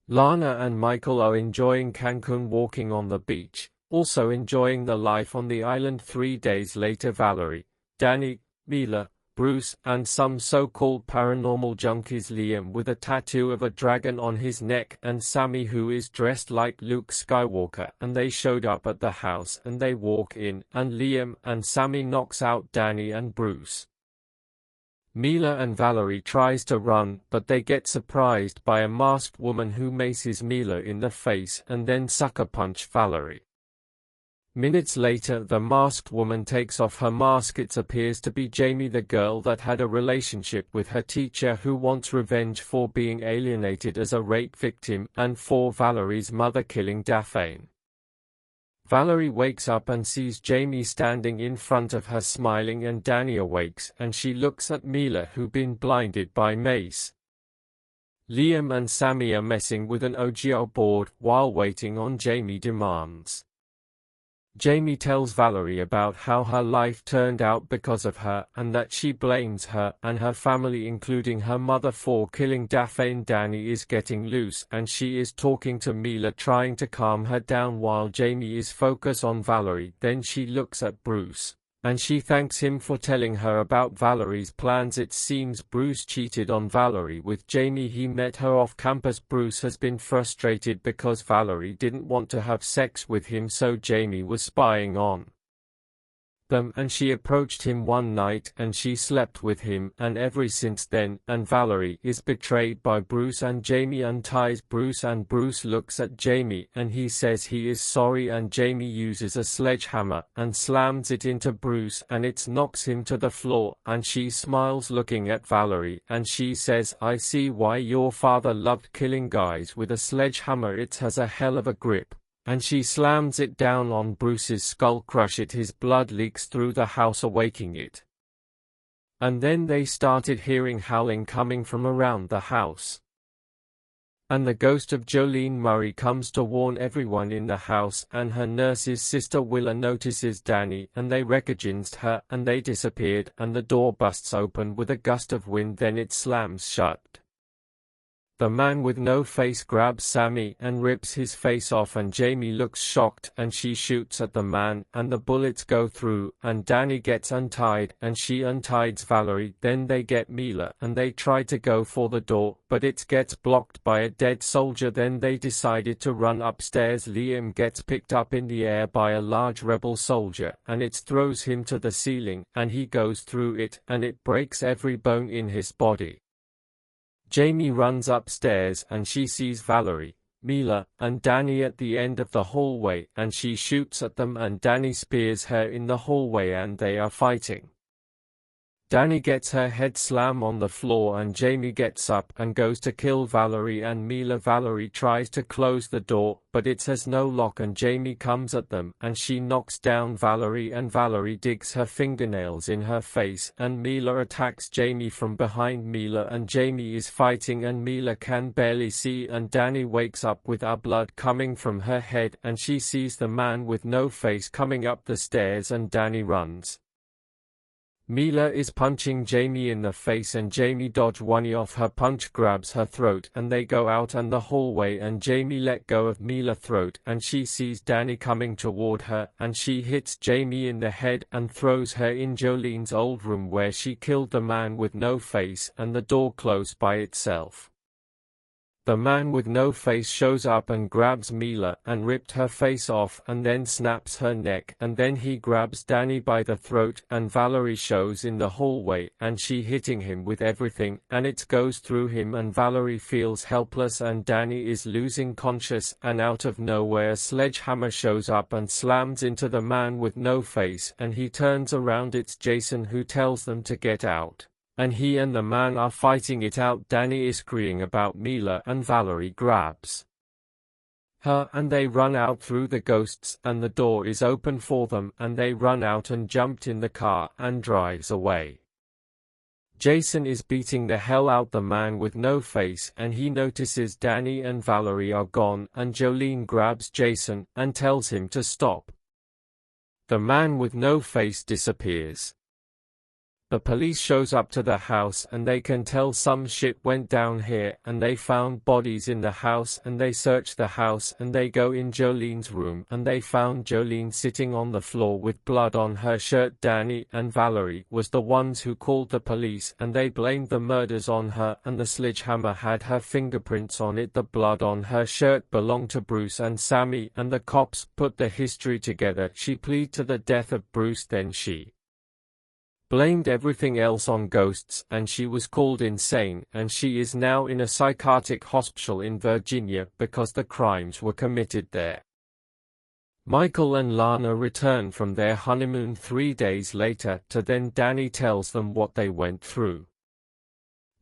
Lana and Micheal are enjoying Cancun, walking on the beach, also enjoying the life on the island. 3 days later, Valarie, Danny, Micheal, Bruce, and some so-called paranormal junkies, Liam with a tattoo of a dragon on his neck, and Sammy who is dressed like Luke Skywalker, and they showed up at the house, and they walk in, and Liam and Sammy knocks out Danny and Bruce. Micheal and Valarie tries to run, but they get surprised by a masked woman who maces Micheal in the face and then sucker punch Valarie. Minutes later, the masked woman takes off her mask. It appears to be Jamie, the girl that had a relationship with her teacher, who wants revenge for being alienated as a rape victim and for Valarie's mother killing Daphne. Valarie wakes up and sees Jamie standing in front of her smiling, and Danny awakes and she looks at Micheal, who been blinded by mace. Liam and Sammy are messing with an OGO board while waiting on Jamie demands. Jamie tells Valarie about how her life turned out because of her, and that she blames her and her family, including her mother, for killing Daphne. Danny is getting loose, and she is talking to Micheal, trying to calm her down while Jamie is focused on Valarie. Then she looks at Bruce, and she thanks him for telling her about Valarie's plans. It seems Bruce cheated on Valarie with Jamie. He met her off campus. Bruce has been frustrated because Valarie didn't want to have sex with him, so Jamie was spying on them, and she approached him one night and she slept with him, and ever since then, and Valarie is betrayed by Bruce, and Jamie unties Bruce, and Bruce looks at Jamie and he says he is sorry, and Jamie uses a sledgehammer and slams it into Bruce and it knocks him to the floor, and she smiles looking at Valarie and she says, "I see why your father loved killing guys with a sledgehammer, it has a hell of a grip." And she slams it down on Bruce's skull, crush it. His blood leaks through the house, awaking it. And then they started hearing howling coming from around the house. And the ghost of Jolene Murray comes to warn everyone in the house, and her nurse's sister Willa notices Danny, and they recognize her, and they disappeared, and the door busts open with a gust of wind, then it slams shut. The man with no face grabs Sammy and rips his face off, and Jamie looks shocked and she shoots at the man and the bullets go through, and Danny gets untied and she unties Valarie. Then they get Micheal and they try to go for the door, but it gets blocked by a dead soldier. Then they decided to run upstairs. Liam gets picked up in the air by a large rebel soldier and it throws him to the ceiling, and he goes through it and it breaks every bone in his body. Jamie runs upstairs and she sees Valarie, Micheal, and Danny at the end of the hallway, and she shoots at them, and Danny spears her in the hallway and they are fighting. Danny gets her head slammed on the floor and Jamie gets up and goes to kill Valarie and Micheal. Valarie tries to close the door, but it has no lock, and Jamie comes at them and she knocks down Valarie, and Valarie digs her fingernails in her face, and Micheal attacks Jamie from behind. Micheal and Jamie is fighting and Micheal can barely see, and Danny wakes up with blood coming from her head, and she sees the man with no face coming up the stairs, and Danny runs. Micheal is punching Jamie in the face and Jamie dodges one of her punch, grabs her throat, and they go out in the hallway, and Jamie let go of Micheal's throat and she sees Danny coming toward her, and she hits Jamie in the head and throws her in Jolene's old room where she killed the man with no face, and the door closed by itself. The man with no face shows up and grabs Mila and ripped her face off and then snaps her neck, and then he grabs Danny by the throat, and Valarie shows in the hallway and she hitting him with everything and it goes through him, and Valarie feels helpless and Danny is losing conscious, and out of nowhere a sledgehammer shows up and slams into the man with no face, and he turns around. It's Jason who tells them to get out. And he and the man are fighting it out. Danny is screaming about Mila and Valarie grabs her and they run out through the ghosts, and the door is open for them and they run out and jumped in the car and drives away. Jason is beating the hell out the man with no face, and he notices Danny and Valarie are gone, and Jolene grabs Jason and tells him to stop. The man with no face disappears. The police shows up to the house and they can tell some shit went down here, and they found bodies in the house, and they search the house and they go in Jolene's room and they found Jolene sitting on the floor with blood on her shirt. Danny and Valarie was the ones who called the police and they blamed the murders on her, and the sledgehammer had her fingerprints on it. The blood on her shirt belonged to Bruce and Sammy, and the cops put the history together. She pleaded to the death of Bruce, then she blamed everything else on ghosts, and she was called insane, and she is now in a psychiatric hospital in Virginia because the crimes were committed there. Micheal and Lana return from their honeymoon 3 days later then Danny tells them what they went through.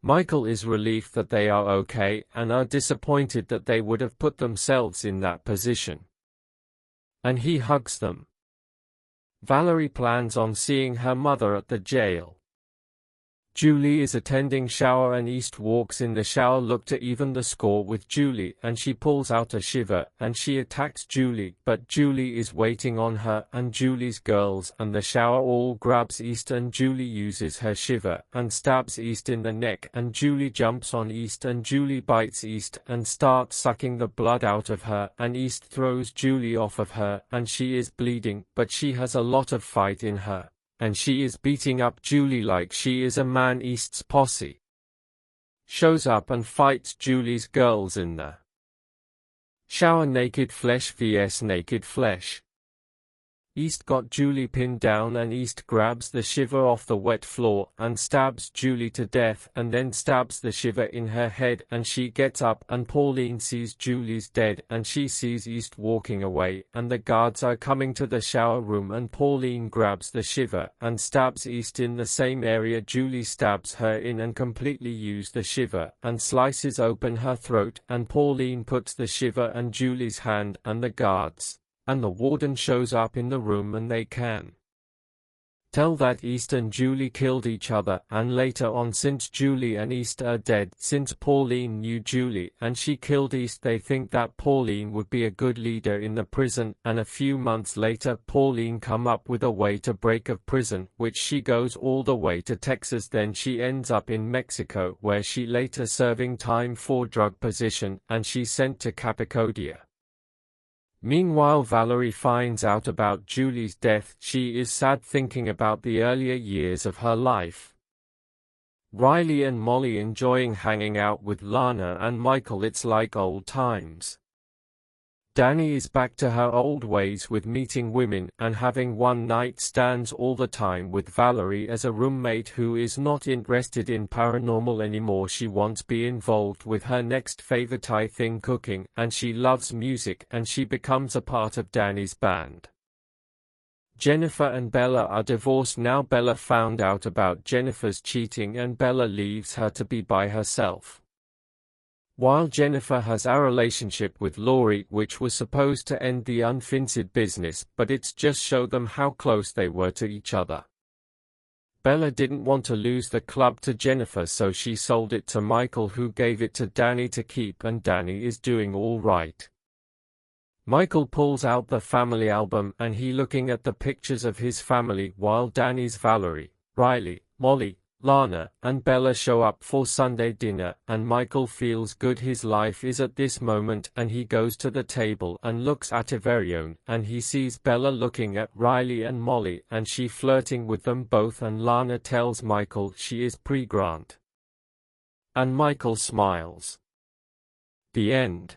Micheal is relieved that they are okay and are disappointed that they would have put themselves in that position. And he hugs them. Valarie plans on seeing her mother at the jail. Julie is attending shower and East walks in the shower. Look to even the score with Julie, and she pulls out a shiver and she attacks Julie, but Julie is waiting on her and Julie's girls, and the shower all grabs East and Julie uses her shiver and stabs East in the neck, and Julie jumps on East and Julie bites East and starts sucking the blood out of her, and East throws Julie off of her and she is bleeding, but she has a lot of fight in her. And she is beating up Julie like she is a man. East's posse shows up and fights Julie's girls in the shower. Naked flesh vs naked flesh. East got Julie pinned down and East grabs the shiver off the wet floor and stabs Julie to death, and then stabs the shiver in her head, and she gets up and Pauline sees Julie's dead and she sees East walking away, and the guards are coming to the shower room, and Pauline grabs the shiver and stabs East in the same area Julie stabs her in and completely uses the shiver and slices open her throat, and Pauline puts the shiver in Julie's hand, and the guards and the warden shows up in the room, and they can tell that East and Julie killed each other, and later on, since Julie and East are dead, since Pauline knew Julie and she killed East, they think that Pauline would be a good leader in the prison, and a few months later Pauline come up with a way to break of prison, which she goes all the way to Texas. Then she ends up in Mexico, where she later serving time for drug possession, and she's sent to Capicodia. Meanwhile, Valarie finds out about Julie's death. She is sad, thinking about the earlier years of her life. Riley and Molly enjoying hanging out with Lana and Micheal. It's like old times. Danny is back to her old ways with meeting women and having one-night stands all the time with Valarie as a roommate who is not interested in paranormal anymore. She wants to be involved with her next favorite thing, cooking, and she loves music, and she becomes a part of Danny's band. Jennifer and Bella are divorced now. Bella found out about Jennifer's cheating and Bella leaves her to be by herself. While Jennifer has a relationship with Laurie, which was supposed to end the unfinished business, but it's just show them how close they were to each other. Bella didn't want to lose the club to Jennifer, so she sold it to Micheal, who gave it to Danny to keep, and Danny is doing all right. Micheal pulls out the family album and he looking at the pictures of his family, while Danny's Valarie, Riley, Molly, Lana, and Bella show up for Sunday dinner, and Micheal feels good his life is at this moment, and he goes to the table and looks at Iverion, and he sees Bella looking at Riley and Molly, and she flirting with them both, and Lana tells Micheal she is pregnant. And Micheal smiles. The end.